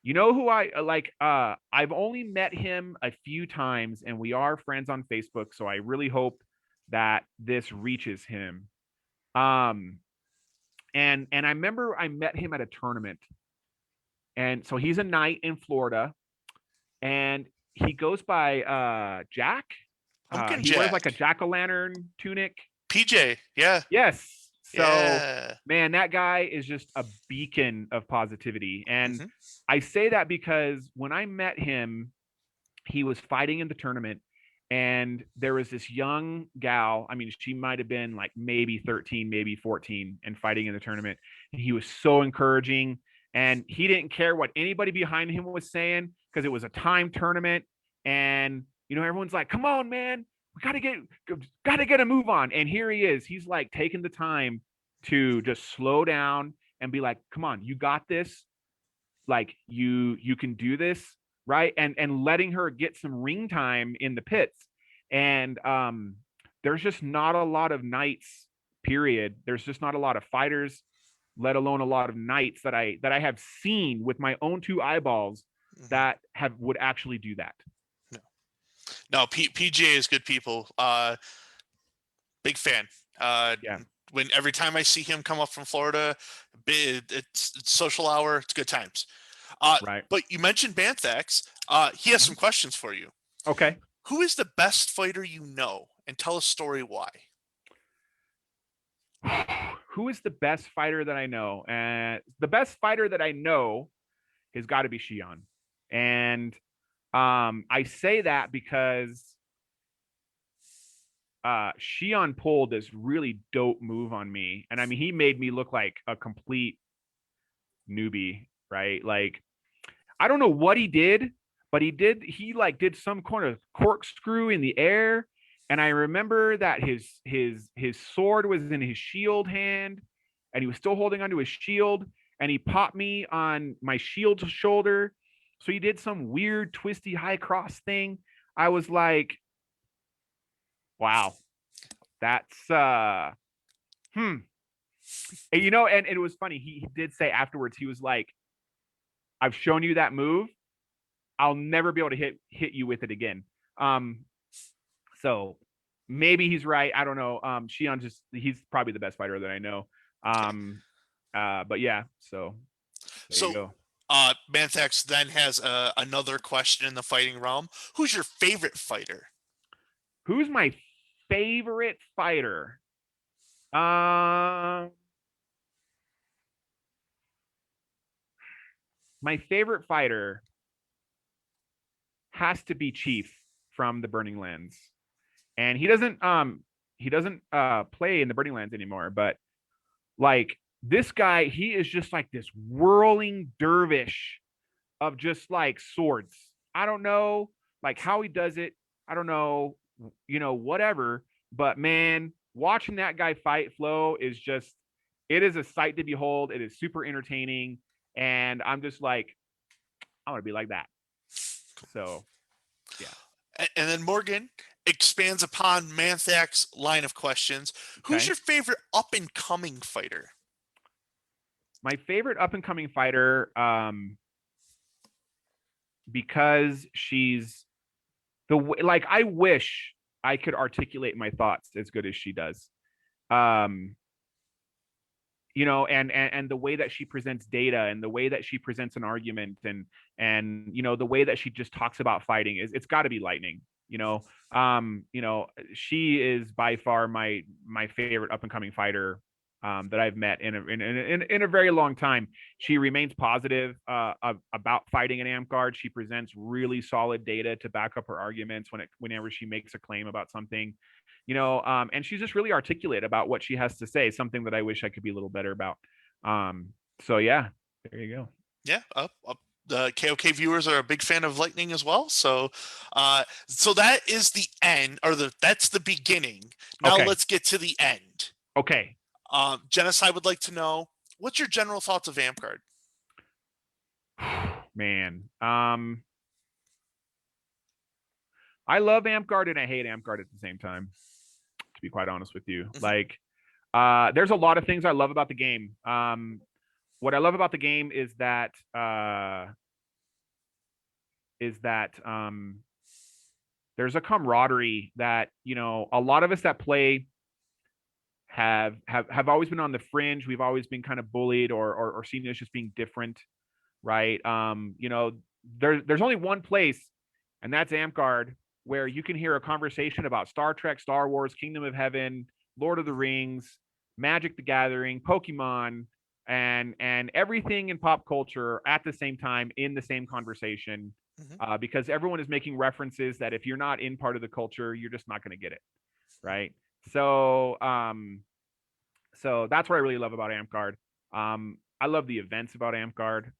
who I like? I've only met him a few times, and we are friends on Facebook. So I really hope that this reaches him. Um, and I remember I met him at a tournament, and so he's a knight in Florida, and he goes by Jack. Pumpkin He wears like Jack. a jack o' lantern tunic. PJ. Yeah. Yes. So, Yeah. man, that guy is just a beacon of positivity. And Hmm. I say that because when I met him, he was fighting in the tournament, and there was this young gal. I mean, she might have been like maybe 13, maybe 14, and fighting in the tournament. And he was so encouraging, and he didn't care what anybody behind him was saying because it was a time tournament. And everyone's like, come on, man, we gotta get a move on. And here he is. He's like taking the time to just slow down and be like, come on, you got this. Like you can do this, right? And letting her get some ring time in the pits. And there's just not a lot of knights, period. There's just not a lot of fighters, let alone a lot of knights that I have seen with my own two eyeballs Mhm. that have would actually do that. No, no, PGA is good people. Big fan. Yeah. When every time I see him come up from Florida, it's social hour. It's good times. Right. But you mentioned Banthax. He has some questions for you. Okay. Who is the best fighter you know, and tell a story why? Who is the best fighter that I know? And the best fighter that I know has got to be Shion. And I say that because Shion pulled this really dope move on me. And I mean, he made me look like a complete newbie, right? Like, I don't know what he did, but he like did some kind of corkscrew in the air. And I remember that his sword was in his shield hand, and he was still holding onto his shield, and he popped me on my shield's shoulder. So he did some weird twisty high cross thing. I was like, wow, that's hmm. And, and it was funny. He did say afterwards, he was like, I've shown you that move. I'll never be able to hit you with it again. Um, so maybe he's right. I don't know. Shion he's probably the best fighter that I know. Okay. But yeah, so there you So, go. Banthax then has another question in the fighting realm. Who's your favorite fighter? Who's my favorite fighter? Uh, my favorite fighter has to be Chief from the Burning Lands. And he doesn't play in the Burning Lands anymore, but like this guy, he is just like this whirling dervish of just like swords. I don't know like how he does it. I don't know, whatever. But man, watching that guy fight flow is just it is a sight to behold. It is super entertaining. And I'm just like, I want to be like that. So yeah. And then Morgan expands upon Manthak's line of questions. Who's Okay. your favorite up and coming fighter? My favorite up and coming fighter, because she's the way, like I wish I could articulate my thoughts as good as she does. Um, and the way that she presents data and the way that she presents an argument and the way that she just talks about fighting is it's got to be lightning. She is by far my favorite up and coming fighter that I've met in a very long time. She remains positive about fighting in Amgard. She presents really solid data to back up her arguments whenever she makes a claim about something. And she's just really articulate about what she has to say, something that I wish I could be a little better about. Um, so yeah, there you go. Yeah, up. The KOK viewers are a big fan of Lightning as well. So that is the end, or that's the beginning. Now Okay. let's get to the end. Okay. Genocide would like to know, what's your general thoughts of Amgard? Man. I love Amgard and I hate Amgard at the same time, to be quite honest with you. Mhm. Like, there's a lot of things I love about the game. What I love about the game is that there's a camaraderie that a lot of us that play have always been on the fringe. We've always been kind of bullied or seen as just being different, right? There's only one place, and that's Amgard, where you can hear a conversation about Star Trek, Star Wars, Kingdom of Heaven, Lord of the Rings, Magic the Gathering, Pokemon, and everything in pop culture at the same time in the same conversation. Mhm. Because everyone is making references that if you're not in part of the culture, you're just not going to get it, right? So, so that's what I really love about Amgard. I love the events about Amgard.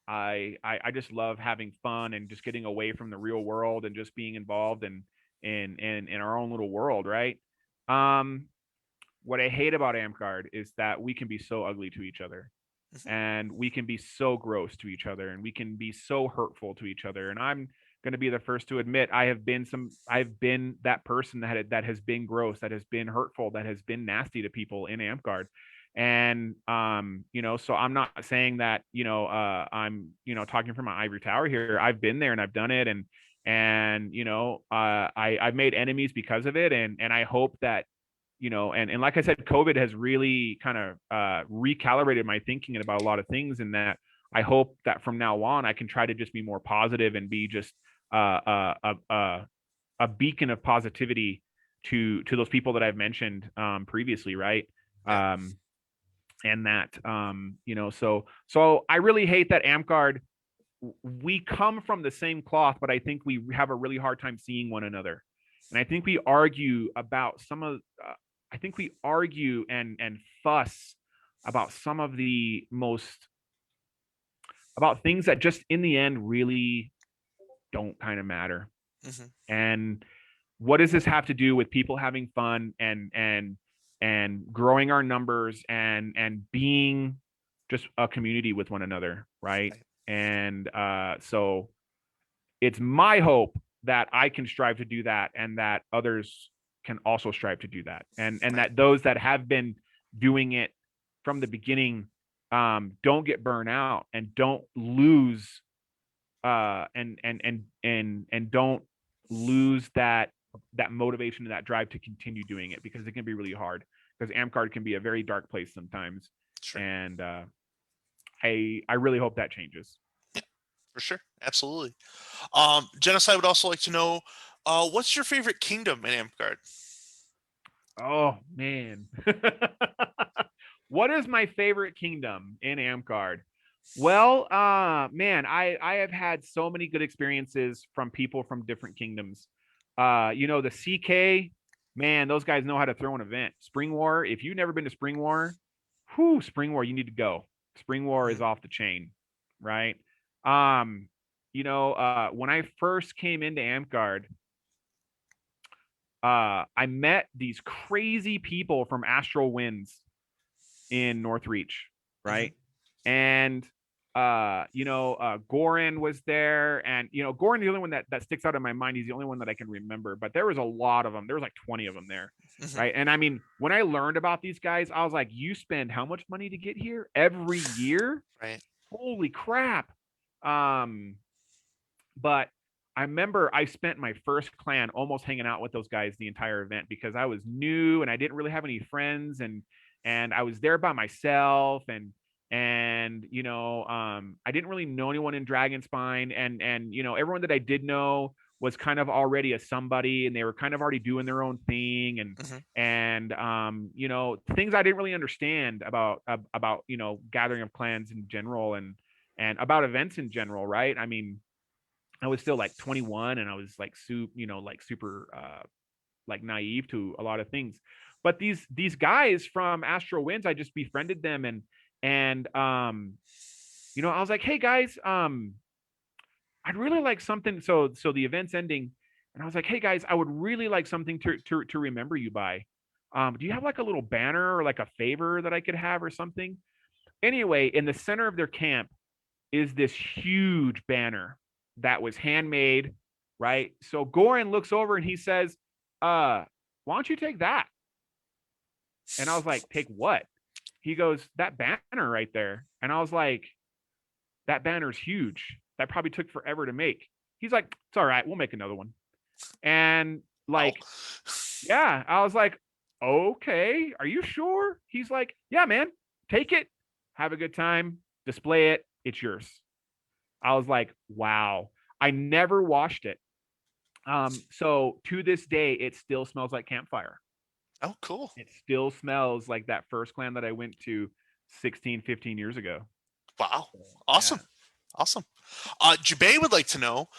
I just love having fun and just getting away from the real world and just being involved in our own little world, right? Um, what I hate about Amcard is that we can be so ugly to each other, Mhm. and we can be so gross to each other, and we can be so hurtful to each other. And I'm going to be the first to admit I've been that person that has been gross, that has been hurtful, that has been nasty to people in Amcard. And so I'm not saying that, I'm, talking from my ivory tower here. I've been there and I've done it, and I've made enemies because of it, and I hope that, and like I said, COVID has really kind of recalibrated my thinking about a lot of things, and that I hope that from now on I can try to just be more positive and be just a beacon of positivity to those people that I've mentioned previously, right? Yeah. Um, and that so I really hate that Amcard, we come from the same cloth, but I think we have a really hard time seeing one another. And I think we argue about some of, I think we argue and fuss about some of the most, about things that just in the end really don't kind of matter. Hmm. And what does this have to do with people having fun and growing our numbers and being just a community with one another, right? Right. And so it's my hope that I can strive to do that, and that others can also strive to do that, and Right. that those that have been doing it from the beginning don't get burned out and don't lose and don't lose that motivation and that drive to continue doing it, because it can be really hard, because Amcard can be a very dark place sometimes. Sure. And I really hope that changes. Yeah, for sure. Absolutely. Genocide would also like to know, what's your favorite kingdom in Amgard? Oh man. What is my favorite kingdom in Amcard? Well, man, I have had so many good experiences from people from different kingdoms. The CK, man, those guys know how to throw an event. Spring War, if you've never been to Spring War, Spring War, you need to go. Spring War Mhm. is off the chain, right? When I first came into Amcard, I met these crazy people from Astral Winds in Northreach, Mhm. right? And Goran was there, and Goran, the only one that sticks out in my mind, he's the only one that I can remember. But there was a lot of them. There was like 20 of them there, Mhm. right? And I mean, when I learned about these guys, I was like, you spend how much money to get here every year? Right. Holy crap! Um, but I remember I spent my first clan almost hanging out with those guys the entire event, because I was new and I didn't really have any friends, and I was there by myself, and I didn't really know anyone in Dragonspine, and everyone that I did know was kind of already a somebody, and they were kind of already doing their own thing, and Mhm. and things I didn't really understand about gathering of clans in general, and about events in general, right? I mean, I was still like 21, and I was like super like naive to a lot of things. But these guys from Astro Winds, I just befriended them, and I was like, "Hey guys, I'd really like something." So the event's ending, and I was like, "Hey guys, I would really like something to remember you by. Do you have like a little banner or like a favor that I could have or something?" Anyway, in the center of their camp is this huge banner that was handmade, right? So Goran looks over and he says, why don't you take that? And I was like, take what? He goes, that banner right there. And I was like, that banner's huge. That probably took forever to make. He's like, it's all right, we'll make another one. And Oh. like, yeah, I was like, okay, are you sure? He's like, yeah, man, take it, have a good time, display it, it's yours. I was like, wow. I never washed it. So to this day, it still smells like campfire. Oh, cool. It still smells like that first clan that I went to 16, 15 years ago. Wow. So, yeah. Awesome. Awesome. Jabay would like to know,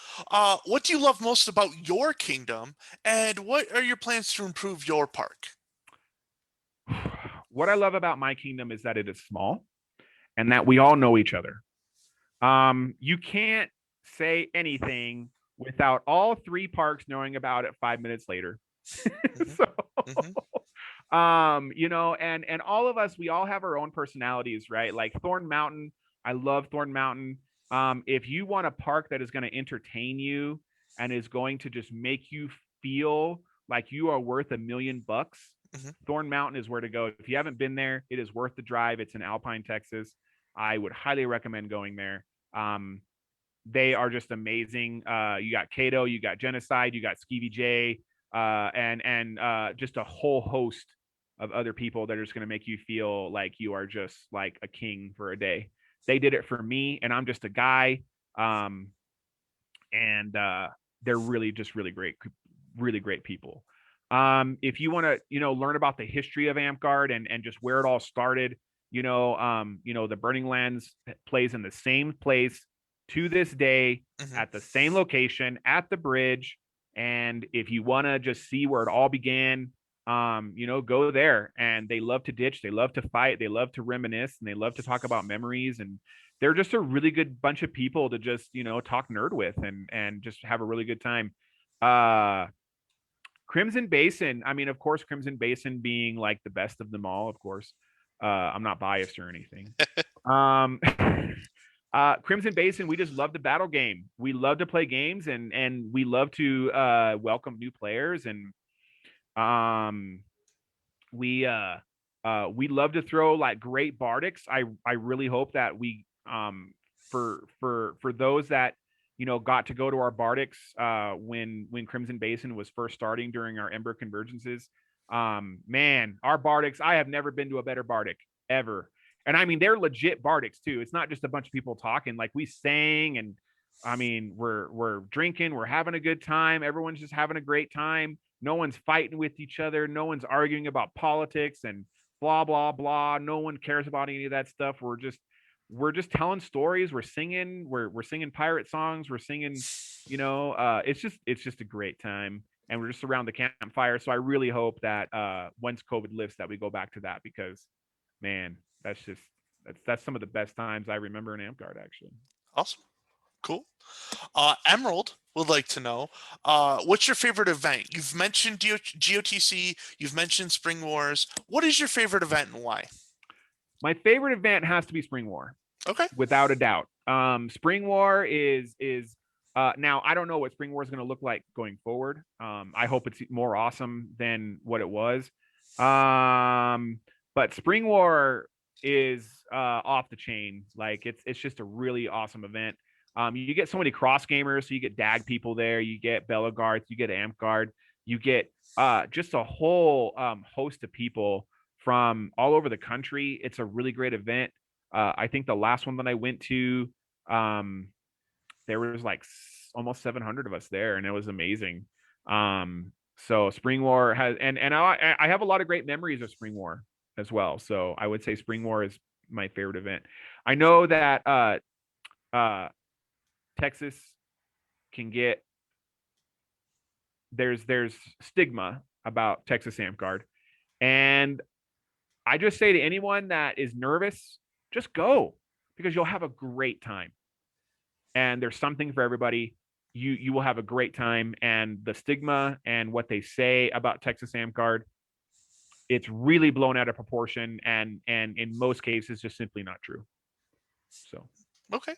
what do you love most about your kingdom, and what are your plans to improve your park? What I love about my kingdom is that it is small and that we all know each other. You can't say anything without all three parks knowing about it 5 minutes later. Hmm. So, Hmm. and all of us, we all have our own personalities, right? Like Thorn Mountain, I love Thorn Mountain. If you want a park that is going to entertain you and is going to just make you feel like you are worth $1 million, Hmm. Thorn Mountain is where to go. If you haven't been there, it is worth the drive. It's in Alpine, Texas. I would highly recommend going there. Um, they are just amazing. You got Kato, you got Genocide, you got Skeevy J, and just a whole host of other people that are just going to make you feel like you are just like a king for a day. They did it for me, and I'm just a guy. Um, and they're really just really great people. If you want to, learn about the history of Amtgard and just where it all started, the Burning Lands plays in the same place to this day Hmm. at the same location at the bridge. And if you want to just see where it all began, go there. And they love to ditch, they love to fight, they love to reminisce, and they love to talk about memories. And they're just a really good bunch of people to just talk nerd with and just have a really good time. uh Crimson Basin, I mean, of course, Crimson Basin being like the best of them all, of course. I'm not biased or anything. um Crimson Basin, we just love the battle game. We love to play games, and we love to welcome new players. And um we love to throw like great bardics. I really hope that we for those that got to go to our bardics when Crimson Basin was first starting during our Ember convergences. Man, our bardics, I have never been to a better bardic ever. And I mean, they're legit bardics too. It's not just a bunch of people talking. Like, we sang, and I mean, we're drinking, we're having a good time, everyone's just having a great time. No one's fighting with each other. No one's arguing about politics and blah blah blah. No one cares about any of that stuff. We're just telling stories. We're singing pirate songs. We're singing, it's just a great time. And we're just around the campfire. So I really hope that once COVID lifts, that we go back to that, because, man, that's some of the best times I remember in Amtgard, actually. Awesome. Cool. Emerald would like to know, what's your favorite event? You've mentioned GOTC, you've mentioned Spring Wars. What is your favorite event and why? My favorite event has to be Spring War, Okay. without a doubt. Spring War is now, I don't know what Spring War is going to look like going forward. I hope it's more awesome than what it was. But Spring War is off the chain. Like, it's just a really awesome event. You get so many cross gamers, so you get DAG people there, you get Bellagarth, you get Amtgard, you get just a whole host of people from all over the country. It's a really great event. I think the last one that I went to, um, there was like almost 700 of us there, and it was amazing. So Spring War has, and I have a lot of great memories of Spring War as well. So I would say Spring War is my favorite event. I know that uh, Texas can get, there's stigma about Texas Amtgard, and I just say to anyone that is nervous, just go, because you'll have a great time. And there's something for everybody. You will have a great time. And the stigma and what they say about Texas Amtgard, it's really blown out of proportion, and in most cases just simply not true. So, Okay.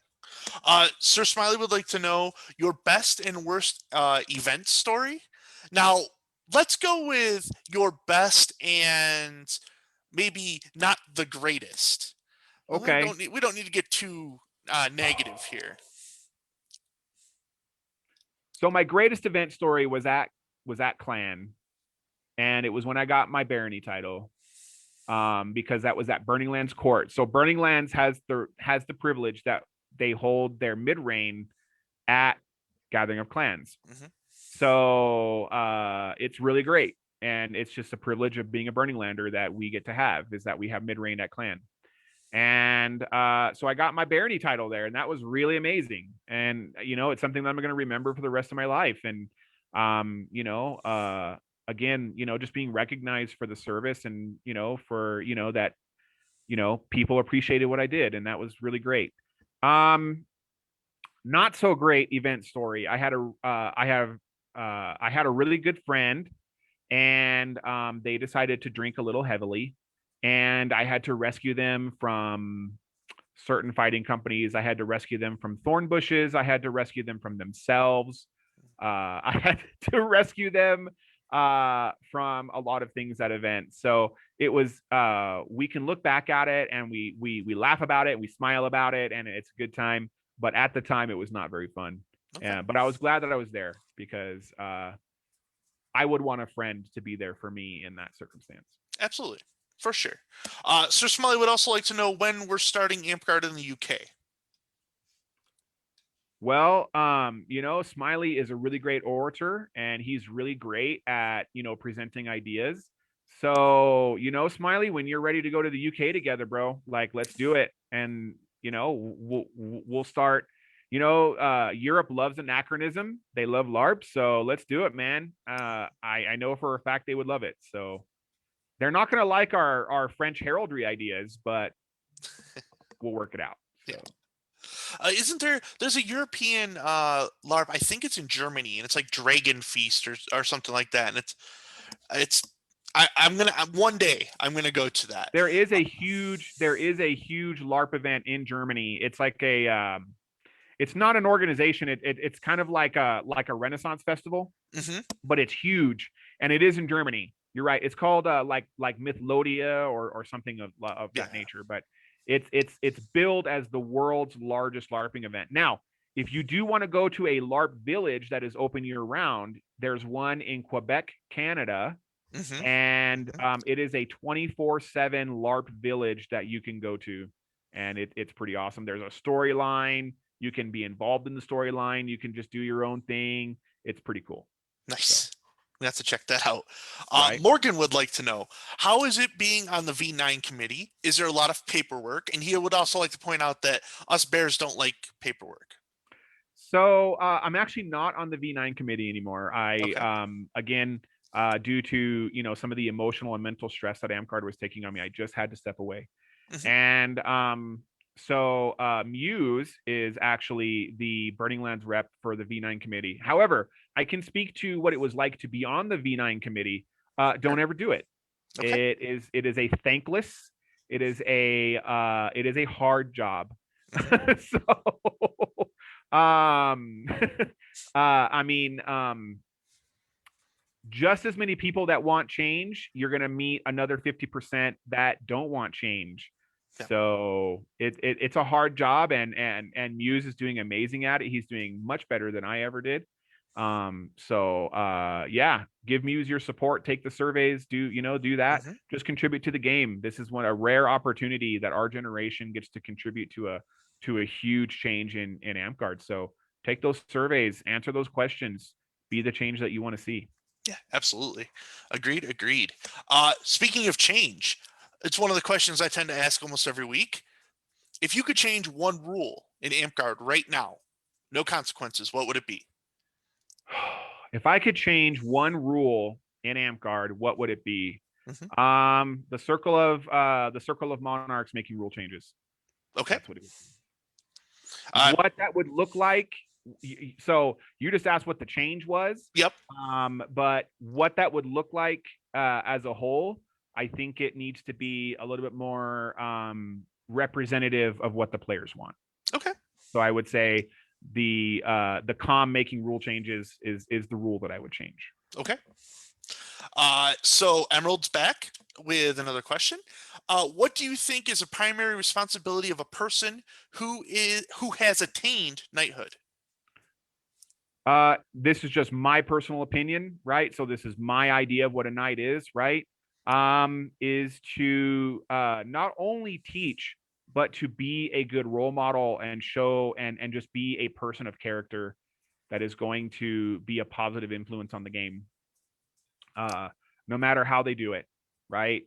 Sir Smiley would like to know your best and worst event story. Now, let's go with your best and maybe not the greatest. okay. We don't need to get too negative here. So my greatest event story was at Clan, and it was when I got my barony title. Because that was at Burning Lands Court. So Burning Lands has the privilege that they hold their mid reign at Gathering of Clans. Hmm. So it's really great, and it's just a privilege of being a Burning Lander that we get to have, is that we have mid reign at Clan. And so I got my barony title there, and that was really amazing. And it's something that I'm going to remember for the rest of my life. And again, just being recognized for the service, and for that people appreciated what I did, and that was really great. not so great event story. I had a really good friend, and they decided to drink a little heavily, and I had to rescue them from certain fighting companies. I had to rescue them from thorn bushes. I had to rescue them from themselves. I had to rescue them from a lot of things at events. So it was we can look back at it and we laugh about it, we smile about it, and it's a good time. But at the time, it was not very fun. Okay. But I was glad that I was there because I would want a friend to be there for me in that circumstance. Absolutely. For sure. Sir Smiley would also like to know when we're starting Ampguard in the UK. Well, Smiley is a really great orator and he's really great at, presenting ideas. So, Smiley, when you're ready to go to the UK together, bro, like let's do it. And, we'll start, Europe loves anachronism. They love LARP. So let's do it, man. I know for a fact they would love it. So they're not going to like our French heraldry ideas, but we'll work it out. So. Yeah. Isn't there's a European LARP, I think it's in Germany, and it's like Dragon Feast or something like that, and it's I'm gonna one day I'm gonna go to that. There is a huge LARP event in Germany. It's like it's not an organization. It's kind of like a Renaissance festival, Mm-hmm. but it's huge and it is in Germany. You're right. It's called like Mythlodia or something of Yeah. that nature. But it's billed as the world's largest LARPing event. Now, if you do want to go to a LARP village that is open year round, there's one in Quebec, Canada, Mm-hmm. and it is a 24/7 LARP village that you can go to, and it's pretty awesome. There's a storyline. You can be involved in the storyline. You can just do your own thing. It's pretty cool. Nice. So, We have to check that out. right. Morgan would like to know, how is it being on the V9 committee? Is there a lot of paperwork? And he would also like to point out that us bears don't like paperwork. So I'm actually not on the V9 committee anymore. I Okay. again due to some of the emotional and mental stress that Amcard was taking on me, I just had to step away. Mm-hmm. And so Muse is actually the Burning Lands rep for the V9 committee. However, I can speak to what it was like to be on the V9 committee. Don't ever do it. Okay. It is a thankless. It is a hard job. Mm-hmm. So I mean just as many people that want change, you're going to meet another 50% that don't want change. Yeah. So it's a hard job, and Muse is doing amazing at it. He's doing much better than I ever did. Yeah, give Muse your support, take the surveys, do that, Mm-hmm. just contribute to the game. This is a rare opportunity that our generation gets to contribute to a huge change in Amcard. So take those surveys, answer those questions, be the change that you want to see. Yeah, absolutely. Agreed. Speaking of change, it's one of the questions I tend to ask almost every week. If you could change one rule in Ampguard right now, no consequences, what would it be? If I could change one rule in Amcard, what would it be? Mm-hmm. The circle of monarchs making rule changes. Okay. That's what it would be. Uh, What that would look like. So you just asked what the change was. yep. But what that would look like as a whole, I think it needs to be a little bit more representative of what the players want. Okay. So I would say the com making rule changes is the rule that I would change. Okay. So Emerald's back with another question. What do you think is a primary responsibility of a person who has attained knighthood? This is just my personal opinion, right? So this is my idea of what a knight is, right? Is to not only teach, but to be a good role model and show and just be a person of character that is going to be a positive influence on the game. No matter how they do it, right?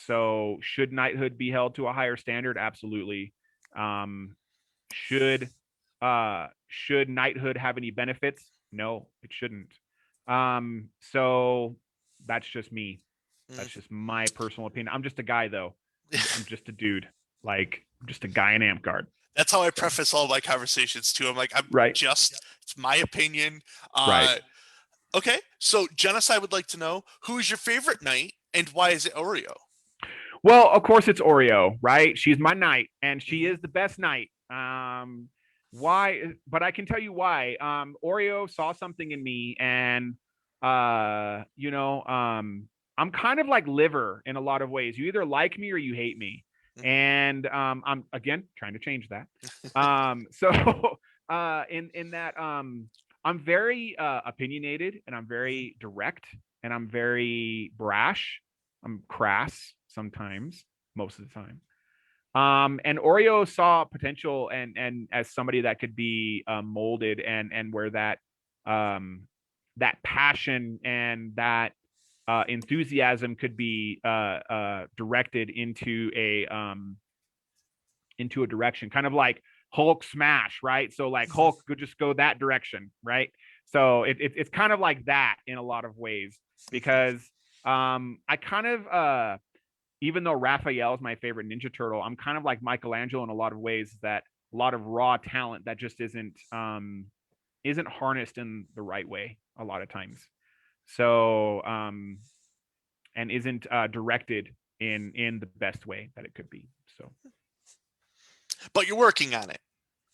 So should knighthood be held to a higher standard? Absolutely. Should knighthood have any benefits? No, it shouldn't. So that's just me. That's just my personal opinion. I'm just a guy, though. I'm just a dude. Like, I'm just a guy in Amcard. That's how I So, preface all my conversations too. I'm like, right, it's my opinion. right. Okay, so Genocide would like to know who is your favorite knight and why is it Oreo? Well, of course it's Oreo, right? She's my knight, and she Hmm. is the best knight. Why? But I can tell you why. Oreo saw something in me, and I'm kind of like liver in a lot of ways. You either like me or you hate me, Hmm. and I'm again trying to change that. So in that I'm very opinionated, and I'm Hmm. very direct, and I'm very brash. I'm crass sometimes, most of the time. And Oreo saw potential and as somebody that could be molded and where that passion and that enthusiasm could be directed into a direction, kind of like Hulk smash, right? So like Hulk could just go that direction, right? So it's kind of like that in a lot of ways Hmm. because I kind of even though Raphael is my favorite Ninja Turtle, I'm kind of like Michelangelo in a lot of ways, that a lot of raw talent that just isn't harnessed in the right way a lot of times. So and isn't directed in the best way that it could be. So But you're working on it.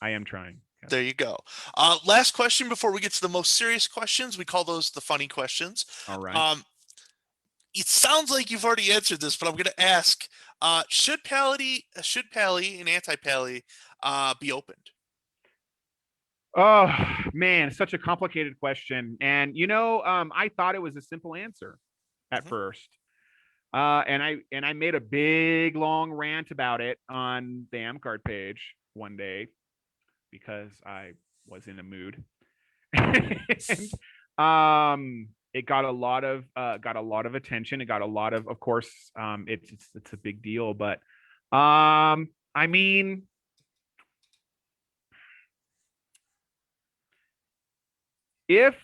I am trying. Yes. There you go. Last question before we get to the most serious questions. We call those the funny questions. All right. Um, it sounds like you've already answered this, but I'm going to ask: should Pally and anti Pally be opened? Oh man, such a complicated question. And I thought it was a simple answer at Hmm. first. And I made a big long rant about it on the Amcard page one day because I was in a mood. And it got a lot of attention. It got a lot of course, it's a big deal, but I mean, if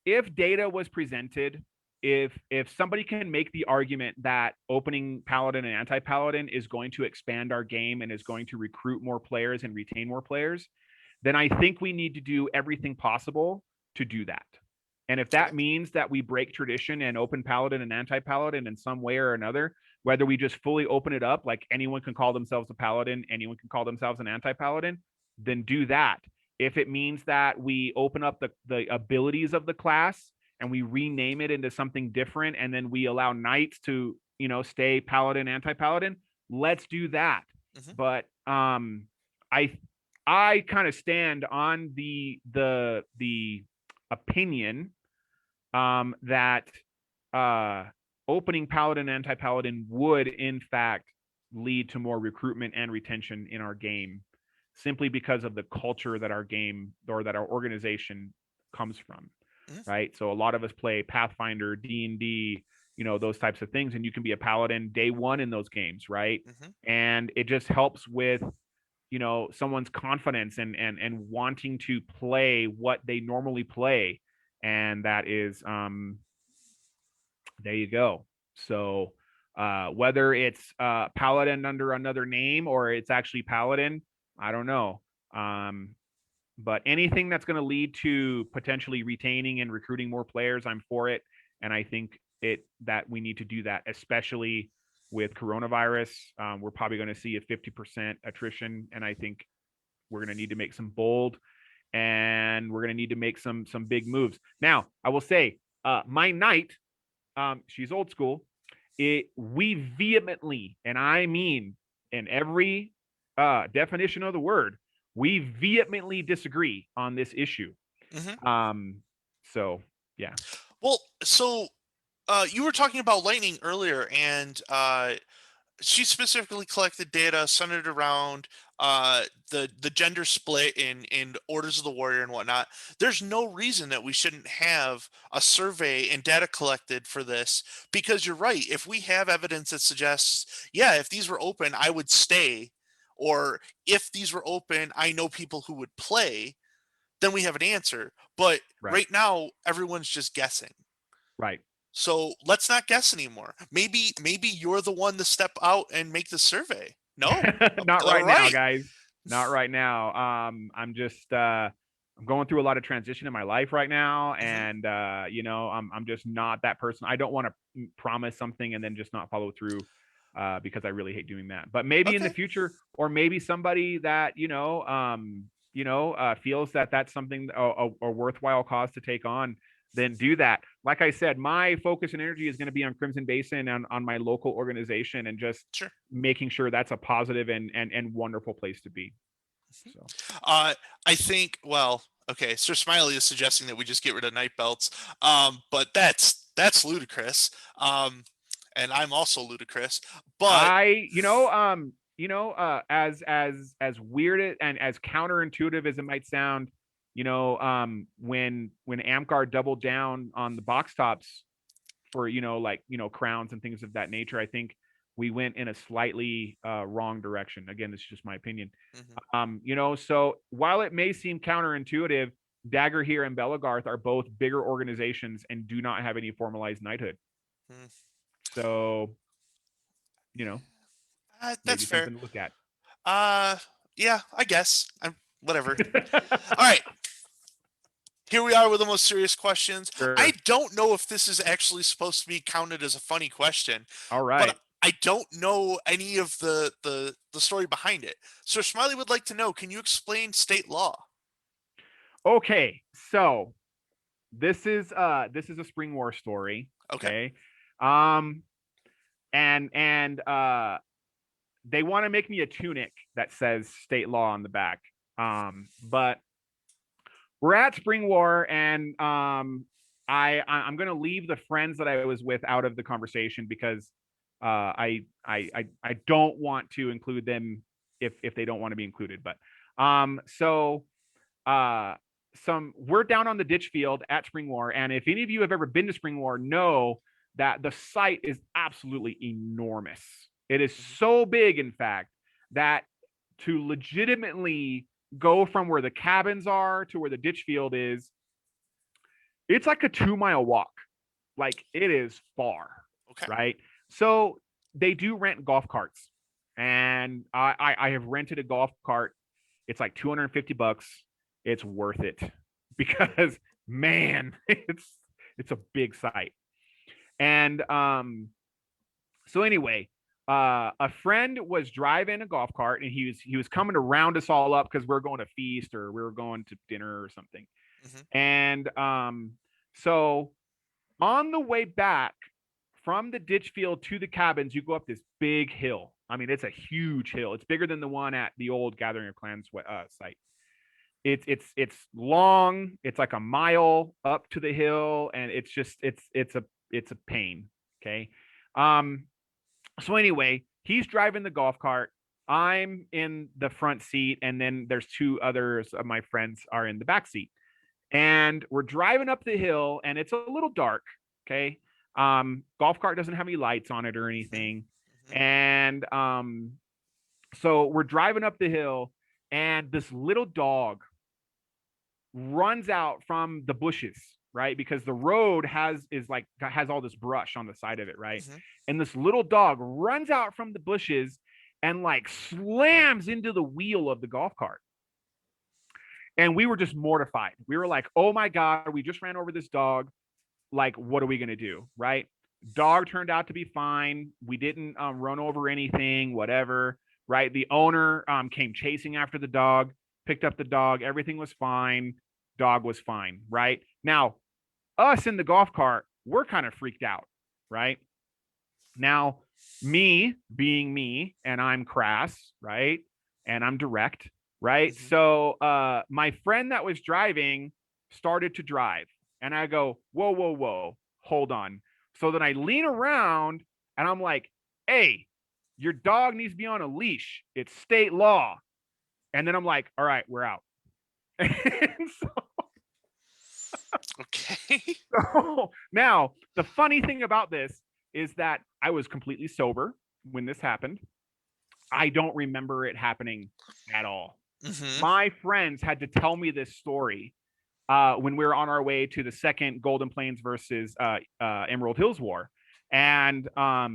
if data was presented, if somebody can make the argument that opening paladin and anti-paladin is going to expand our game and is going to recruit more players and retain more players, then I think we need to do everything possible to do that. And if Okay. that means that we break tradition and open paladin and anti-paladin in some way or another, whether we just fully open it up, like anyone can call themselves a paladin, anyone can call themselves an anti-paladin, then do that. If it means that we open up the abilities of the class and we rename it into something different, and then we allow knights to stay paladin, anti-paladin, let's do that. Hmm. But I I kind of stand on the opinion that uh, opening paladin, anti-paladin would in fact lead to more recruitment and retention in our game, simply because of the culture that our game or that our organization comes from, Hmm. right? So a lot of us play Pathfinder, D&D, those types of things, and you can be a paladin day one in those games, right? Hmm. And it just helps with someone's confidence and wanting to play what they normally play, and that is there you go. So whether it's paladin under another name or it's actually paladin, I don't know. But anything that's going to lead to potentially retaining and recruiting more players, I'm for it. And I think that we need to do that, especially with coronavirus. We're probably going to see a 50% attrition, and I think we're going to need to make some bold, and we're going to need to make some big moves. Now, I will say, my knight, she's old school. We vehemently, and I mean in every definition of the word, we vehemently disagree on this issue. Hmm. Um, so yeah, Well, so you were talking about Lightning earlier, and she specifically collected data centered around the gender split in orders of the warrior and whatnot. There's no reason that we shouldn't have a survey and data collected for this, because you're right. If we have evidence that suggests, yeah, if these were open, I would stay, or if these were open, I know people who would play, then we have an answer. But right, right now, everyone's just guessing. right. So let's not guess anymore. Maybe you're the one to step out and make the survey. No. Not All right now, right. guys. Not right now. I'm just I'm going through a lot of transition in my life right now, Hmm. and I'm just not that person. I don't want to promise something and then just not follow through, because I really hate doing that. But maybe in the Okay. future, or maybe somebody that feels that that's something a worthwhile cause to take on, then do that. Like I said, my focus and energy is going to be on Crimson Basin and on my local organization, and just Sure. making sure that's a positive and wonderful place to be. So Uh, I think. Well, okay. Sir Smiley is suggesting that we just get rid of night belts. But that's ludicrous. And I'm also ludicrous. But as weird and as counterintuitive as it might sound, when Amcar doubled down on the box tops for crowns and things of that nature, I think we went in a slightly wrong direction. Again, this is just my opinion. mhm. So while it may seem counterintuitive, Dagger here and Belagarth are both bigger organizations and do not have any formalized knighthood. Mm. So, you know, That's maybe fair. something to look at. Uh, yeah, I guess. I'm whatever. All right. Here we are with the most serious questions. I Sure. don't know if this is actually supposed to be counted as a funny question, All but right. I don't know any of the story behind it. So Smiley would like to know, can you explain state law? Okay. So this is a Spring War story. Okay. Okay. Um and they want to make me a tunic that says state law on the back. But we're at Spring War, and I'm gonna leave the friends that I was with out of the conversation, because I don't want to include them if they don't want to be included. But so uh we're down on the ditch field at Spring War, and if any of you have ever been to Spring War, know that the site is absolutely enormous. It is Hmm. so big, in fact, that to legitimately go from where the cabins are to where the ditch field is, it's like a 2 mile walk. Like, it is far, Okay. right? So they do rent golf carts, and I have rented a golf cart. It's like $250. It's worth it because, man, it's a big site. And so anyway, a friend was driving a golf cart, and he was coming to round us all up because we are going to feast, or we were going to dinner or something. Hmm. And so on the way back from the ditch field to the cabins, you go up this big hill. I mean, it's a huge hill. It's bigger than the one at the old Gathering of Clans site. It's long. It's like a mile up to the hill, and it's a pain. Okay. Um. So anyway, he's driving the golf cart. I'm in the front seat, and then there's two others of my friends are in the back seat, and we're driving up the hill, and it's a little dark. Okay. Golf cart doesn't have any lights on it or Hmm. anything. Hmm. And so we're driving up the hill, and this little dog runs out from the bushes, right? Because the road has all this brush on the side of it, right? Hmm. And this little dog runs out from the bushes and like slams into the wheel of the golf cart. And we were just mortified. We were like, "Oh my god, we just ran over this dog. Like, what are we going to do?" Right? Dog turned out to be fine. We didn't run over anything, whatever. Right? The owner came chasing after the dog, picked up the dog. Everything was fine. Dog was fine. Right? Now, us in the golf cart, we're kind of freaked out. Right? Now, me being me, and I'm crass, right? And I'm direct, right? Hmm. So my friend that was driving started to drive, and I go, "Whoa, whoa, whoa, hold on." So then I lean around, and I'm like, "Hey, your dog needs to be on a leash. It's state law." And then I'm like, "All right, we're out." And Okay. so now the funny thing about this is that I was completely sober when this happened. I don't remember it happening at all. Hmm. My friends had to tell me this story when we were on our way to the second Golden Plains versus Emerald Hills War. And I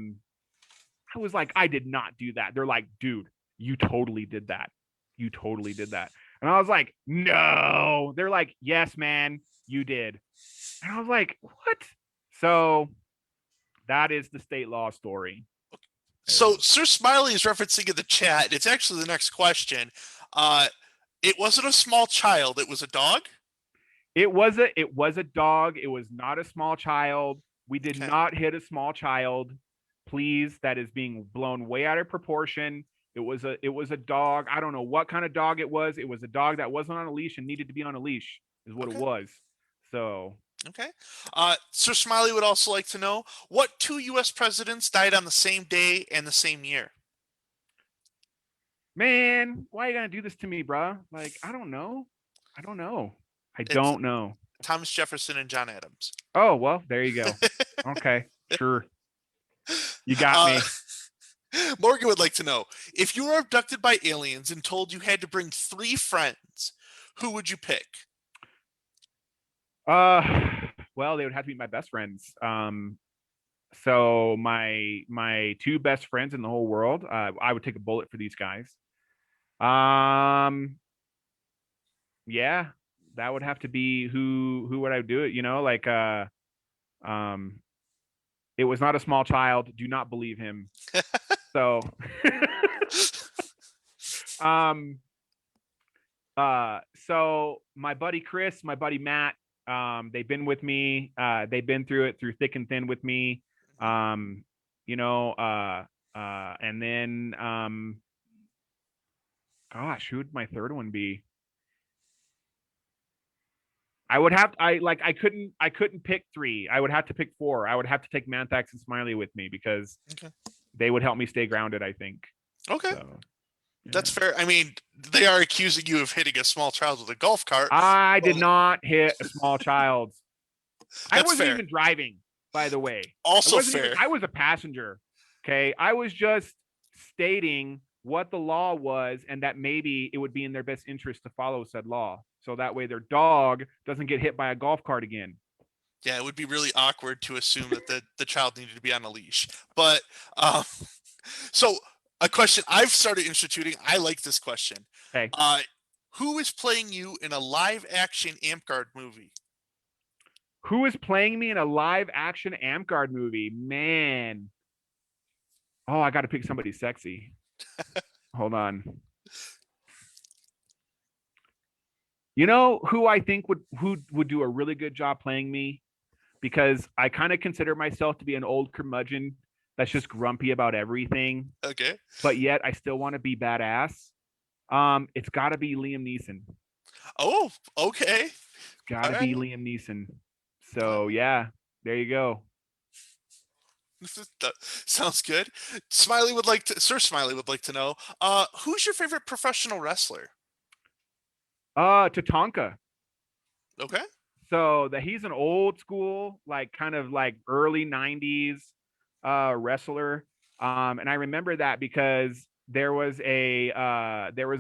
was like, "I did not do that." They're like, "Dude, you totally did that." you totally did that. And I was like, no. They're like, yes, man, you did. And I was like, what? So that is the state law story. So Sir Smiley is referencing in the chat. It's actually the next question. Uh, it wasn't a small child. It was a dog. It was a dog. It was not a small child. We did Okay. not hit a small child. Please, that is being blown way out of proportion. It was a dog. I don't know what kind of dog it was. It was a dog that wasn't on a leash and needed to be on a leash, is what it Okay. was. So, Okay. Sir Smiley would also like to know what two U.S. presidents died on the same day and the same year. man, why are you gonna do this to me, bruh? Like, I don't know. I don't know. I It's don't know. Thomas Jefferson and John Adams. Oh, well, there you go. Okay, sure. You got Uh, me. Morgan would like to know if you were abducted by aliens and told you had to bring three friends, who would you pick? Uh, well, they would have to be my best friends. So my two best friends in the whole world, I would take a bullet for these guys. Um, yeah, that would have to be who would I do it? Like um, it was not a small child. Do not believe him. So, um, so my buddy Chris, my buddy Matt, they've been with me. They've been through it through thick and thin with me. Um, and then gosh, who would my third one be? I couldn't pick three. I would have to pick four. I would have to take Manthax and Smiley with me because Okay. they would help me stay grounded, I think. Okay. So yeah. That's fair. I mean, they are accusing you of hitting a small child with a golf cart. I did not hit a small child. I That's wasn't fair. even driving, by the way. Also fair. I was a passenger. Okay. I was just stating what the law was and that maybe it would be in their best interest to follow said law. So that way their dog doesn't get hit by a golf cart again. Yeah, it would be really awkward to assume that the child needed to be on a leash. But um, so a question I've started instituting. I like this question. Okay. Who is playing you in a live action Amtgard movie? Who is playing me in a live action Amtgard movie? Man. Oh, I got to pick somebody sexy. Hold on. You know who I think would do a really good job playing me? Because I kind of consider myself to be an old curmudgeon that's just grumpy about everything, Okay. but yet I still want to be badass. It's got to be Liam Neeson. Oh, okay. Got All to be right. Liam Neeson. So yeah, there you go. That sounds good. Sir Smiley would like to know, who's your favorite professional wrestler? Tatanka. Okay. So that he's an old school, like kind of like early '90s wrestler. And I remember that because there was a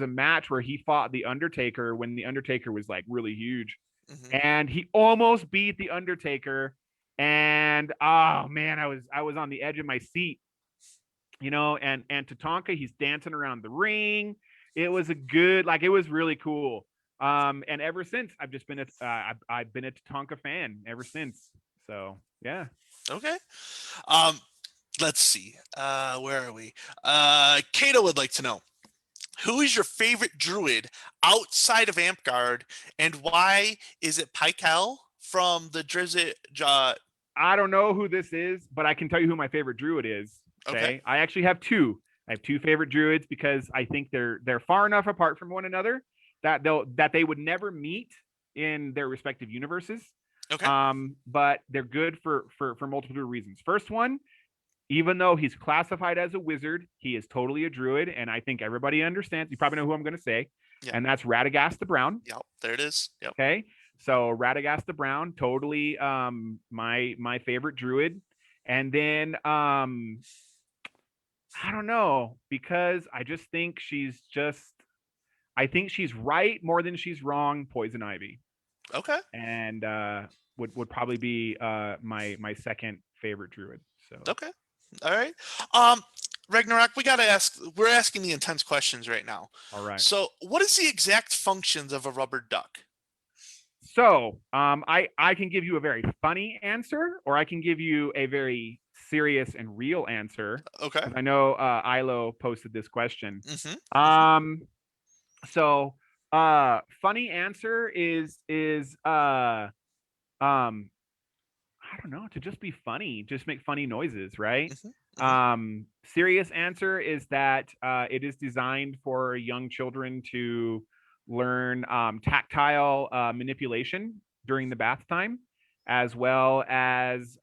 match where he fought the Undertaker when the Undertaker was like really huge, Hmm. and he almost beat the Undertaker. And oh man, I was on the edge of my seat, and Tatanka, he's dancing around the ring. It was it was really cool. And ever since I've been a Tatanka fan ever since. So yeah. Okay. Um, let's see. Where are we? Kato would like to know, who is your favorite druid outside of Amtgard, and why is it Pykel from the Drizzt? I don't know who this is, but I can tell you who my favorite druid is. Okay. Okay. I actually have two. I have two favorite druids because I think they're far enough apart from one another that they would never meet in their respective universes. Okay. But they're good for multiple reasons. First one, even though he's classified as a wizard, he is totally a druid, and I think everybody understands. You probably know who I'm going to say, Yeah. and that's Radagast the Brown. Yep. There it is. Yep. Okay, so Radagast the Brown, totally my favorite druid, and then I don't know because I think she's right more than she's wrong. Poison Ivy, Okay. and would probably be my second favorite druid. So Okay. All right. Um, Ragnarok, we gotta ask. We're asking the intense questions right now. All right. So, what is the exact functions of a rubber duck? So, I can give you a very funny answer, or I can give you a very serious and real answer, Okay. because I know Ilo posted this question. Mm-hmm. Um, so funny answer is I don't know, to just be funny, just make funny noises, right? Mm-hmm. Mm-hmm. Serious answer is that it is designed for young children to learn tactile manipulation during the bath time, as well as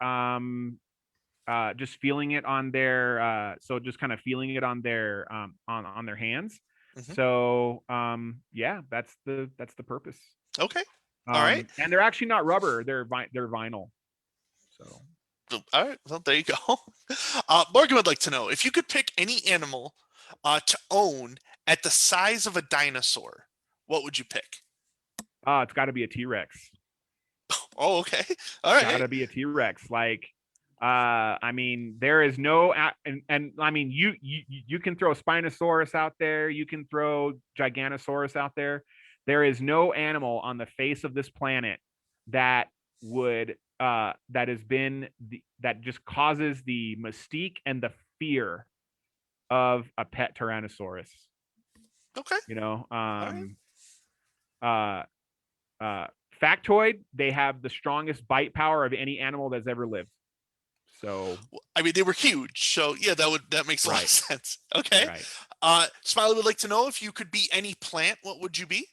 just feeling it on their so just kind of feeling it on their on their hands. Mm-hmm. So yeah, that's the purpose. Okay. All right. And they're actually not rubber; they're vinyl. So All right. Well, there you go. Morgan would like to know if you could pick any animal to own at the size of a dinosaur, what would you pick? it's got to be a T-Rex. Oh, okay. All right. Gotta be a T-Rex. Like, I mean, there is no, and I mean, you can throw Spinosaurus out there, you can throw Giganosaurus out there. There is no animal on the face of this planet that would that has been that just causes the mystique and the fear of a pet Tyrannosaurus. Okay. You know, All right. uh, uh, factoid: they have the strongest bite power of any animal that's ever lived. So, I mean, they were huge, so yeah, that makes a lot of right, sense. Okay. right. Smiley would like to know if you could be any plant, what would you be?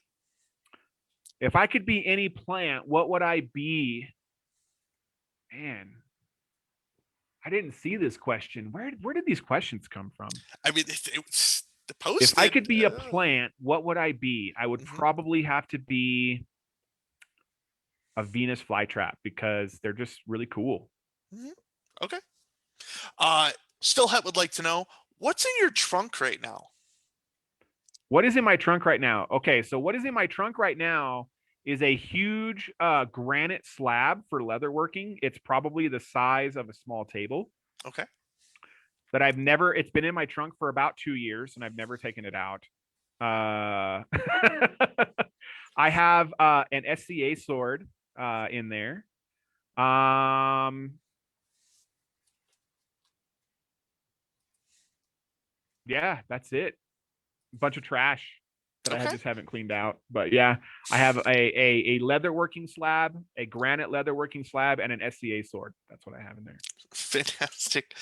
If I could be any plant, what would I be? Man, I didn't see this question. Where did these questions come from? I mean, it was If I posted. could be a plant, what would I be? I would Mhm, probably have to be a Venus flytrap because they're just really cool. mhm. Okay. Uh, Stillhet would like to know what's in your trunk right now. What is in my trunk right now? Okay, so what is in my trunk right now is a huge granite slab for leatherworking. It's probably the size of a small table Okay. that I've never, it's been in my trunk for about 2 years and I've never taken it out. Uh, I have an SCA sword in there. Yeah, that's it. A bunch of trash that I Okay. just haven't cleaned out. But yeah, I have a leatherworking slab, a granite leatherworking slab, and an SCA sword. That's what I have in there. Fantastic.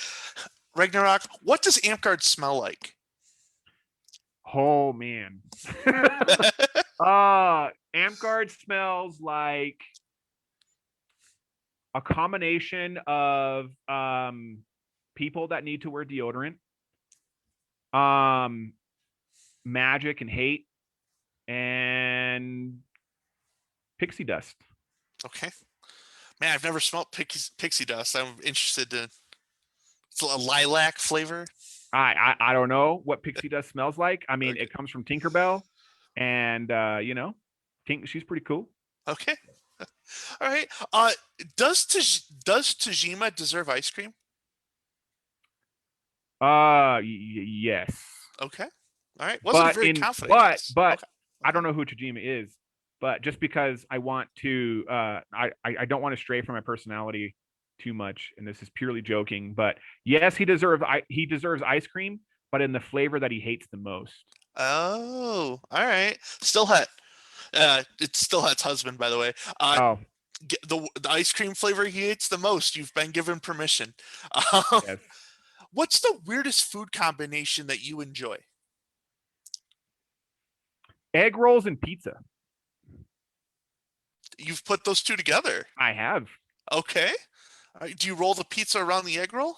Ragnarok, what does Amp smell like? Oh man. Amgard smells like a combination of people that need to wear deodorant, um, magic and hate, and pixie dust. Okay. Man, I've never smelled pixie dust. I'm interested to. It's a lilac flavor. I don't know what pixie dust smells like. I mean, Okay. it comes from Tinkerbell, and you know, she's pretty cool. Okay. All right. Does Tajima deserve ice cream? Yes, Okay. All right. Wasn't a but very in confident yes. but Okay. I Okay. don't know who Tajima is. But just because I want to, I don't want to stray from my personality too much, and this is purely joking. But yes, he deserves ice cream, but in the flavor that he hates the most. Oh, all right. Stillhet. It's Stillhet's husband, by the way. Oh The ice cream flavor he hates the most. You've been given permission. Um, yes, what's the weirdest food combination that you enjoy? egg rolls and pizza. You've put those two together. I have. Okay. All right, do you roll the pizza around the egg roll?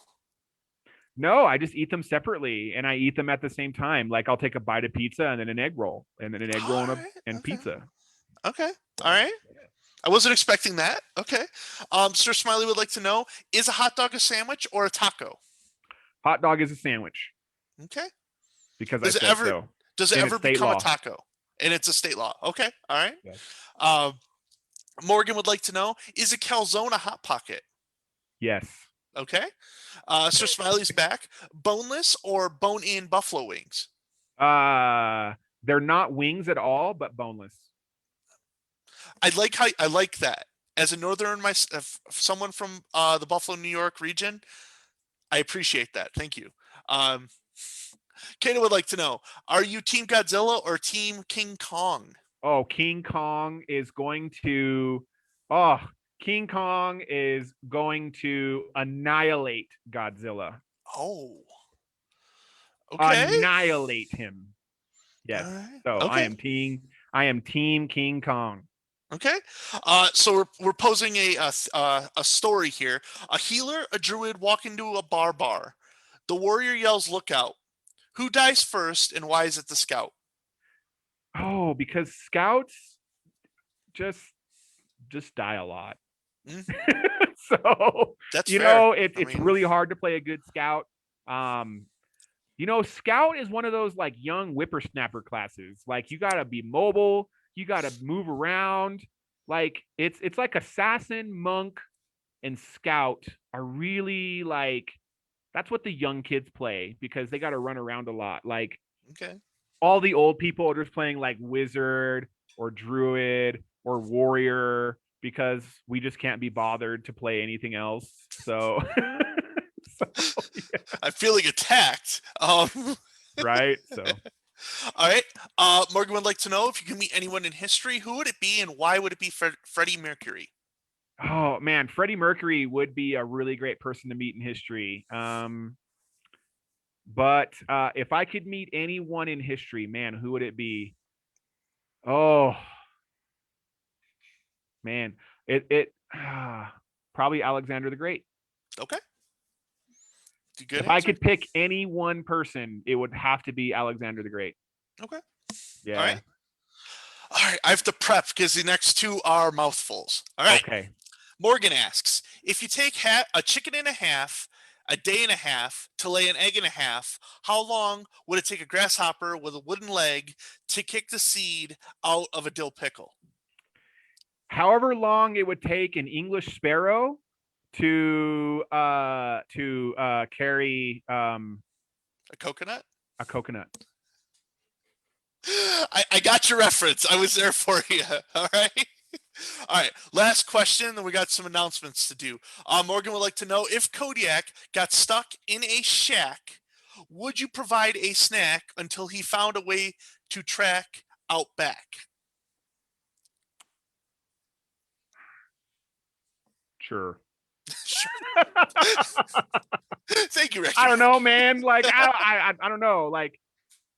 No, I just eat them separately, and I eat them at the same time. Like I'll take a bite of pizza and then an egg roll, and then an egg roll All and, right. Okay. pizza. Okay. All So right. I wasn't expecting that. Okay. Sir Smiley would like to know, is a hot dog a sandwich or a taco? hot dog is a sandwich Okay. because I Does it said ever so. does it And ever it's state become a law. taco? And it's a state law. Okay. All right. Yes. Um, Morgan would like to know, is a calzone a hot pocket? Yes. Okay. Sir Smiley's back. Boneless or bone-in buffalo wings? They're not wings at all, but boneless. I like that. As a northern, someone from the Buffalo, New York region, I appreciate that. Thank you. Um, Kato would like to know: are you Team Godzilla or Team King Kong? Oh, King Kong is going to oh, King Kong is going to annihilate Godzilla. Oh, okay. Annihilate him. All Yes. right. So Okay. I am team King Kong. Okay. So we're posing a story here. A healer, a druid walk into a bar. The warrior yells, "Look out!" Who dies first, and why is it the scout? Oh, because scouts just die a lot. Mm, So, that's fair. I it's mean, really hard to play a good scout. Um, scout is one of those like young whippersnapper classes. Like you gotta be mobile, you gotta move around. Like it's like assassin, monk, and scout are really like that's what the young kids play because they gotta run around a lot. Like okay. all the old people are just playing like wizard or druid or warrior because we just can't be bothered to play anything else. So, so yeah, I'm feeling attacked. right. So, All right. Morgan would like to know if you could meet anyone in history, who would it be, and why would it be Freddie Mercury? oh man, Freddie Mercury would be a really great person to meet in history. But if I could meet anyone in history, man, who would it be? Oh man, it probably Alexander the Great. Okay. Good If I answer. could pick any one person, it would have to be Alexander the Great. Okay. All Yeah. right. All right. I have to prep because the next two are mouthfuls. All right. Okay. Morgan asks, if you take a chicken and a half, a day and a half to lay an egg and a half, how long would it take a grasshopper with a wooden leg to kick the seed out of a dill pickle? However long it would take an English sparrow to carry A coconut? a coconut. I got your reference. I was there for you. All right. All right. Last question, then we got some announcements to do. Morgan would like to know if Kodiak got stuck in a shack, would you provide a snack until he found a way to track out back? Sure. Sure. Thank you, I don't Ragnarok. know, man. Like I don't know. Like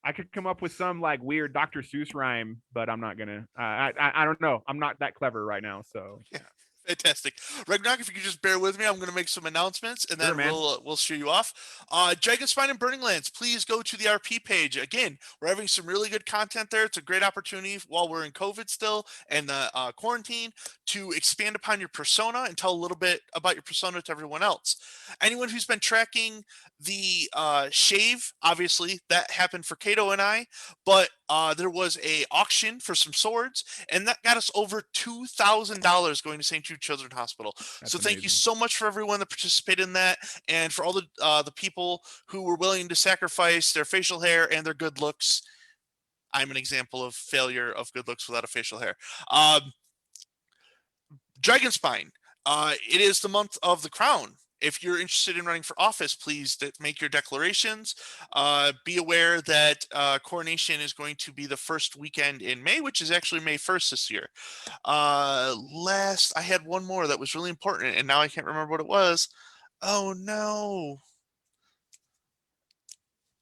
I could come up with some like weird Dr. Seuss rhyme, but I'm not gonna. I don't know. I'm not that clever right now. So Yeah. Fantastic. Ragnarok, if you could just bear with me, I'm going to make some announcements and sure, then man. we'll show you off. Dragonspine and Burning Lands, please go to the RP page. Again, we're having some really good content there. It's a great opportunity while we're in COVID still and the quarantine to expand upon your persona and tell a little bit about your persona to everyone else. Anyone who's been tracking the shave, obviously that happened for Kato and I, but there was a auction for some swords and that got us over $2,000 going to St. Jude Children's Hospital. That's So thank you amazing. so much for everyone that participated in that, and for all the people who were willing to sacrifice their facial hair and their good looks. I'm an example of failure of good looks without a facial hair. Dragonspine. It is the month of the crown. If you're interested in running for office, please make your declarations. Be aware that coronation is going to be the first weekend in May, which is actually May 1st this year. Last, I had one more that was really important, and now I can't remember what it was. Oh no.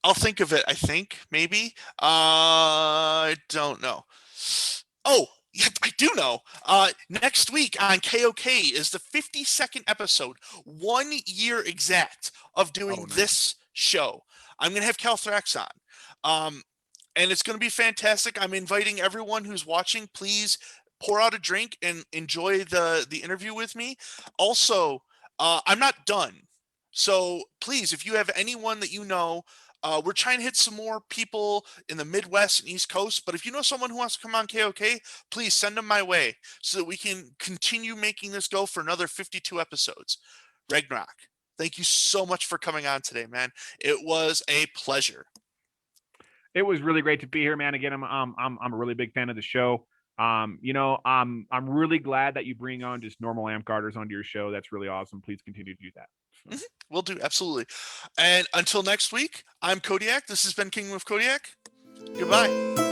I'll think of it, I think, maybe. I don't know. Oh, yeah, I do know. Next week on KOK is the 52nd episode, 1 year exact of Oh, doing nice. this show. I'm going to have Calthrax on. Um, and it's going to be fantastic. I'm inviting everyone who's watching, please pour out a drink and enjoy the interview with me. Also, I'm not done. So please, if you have anyone that you know, we're trying to hit some more people in the Midwest and East Coast. But if you know someone who wants to come on KOK, please send them my way so that we can continue making this go for another 52 episodes. Ragnarok. Thank you so much for coming on today, man. It was a pleasure. It was really great to be here, man. Again, I'm a really big fan of the show. I'm really glad that you bring on just normal amp guarders onto your show. That's really awesome. Please continue to do that. So. Mhm. Will do, absolutely. And until next week, I'm Kodiak. This has been King of Kodiak. Goodbye.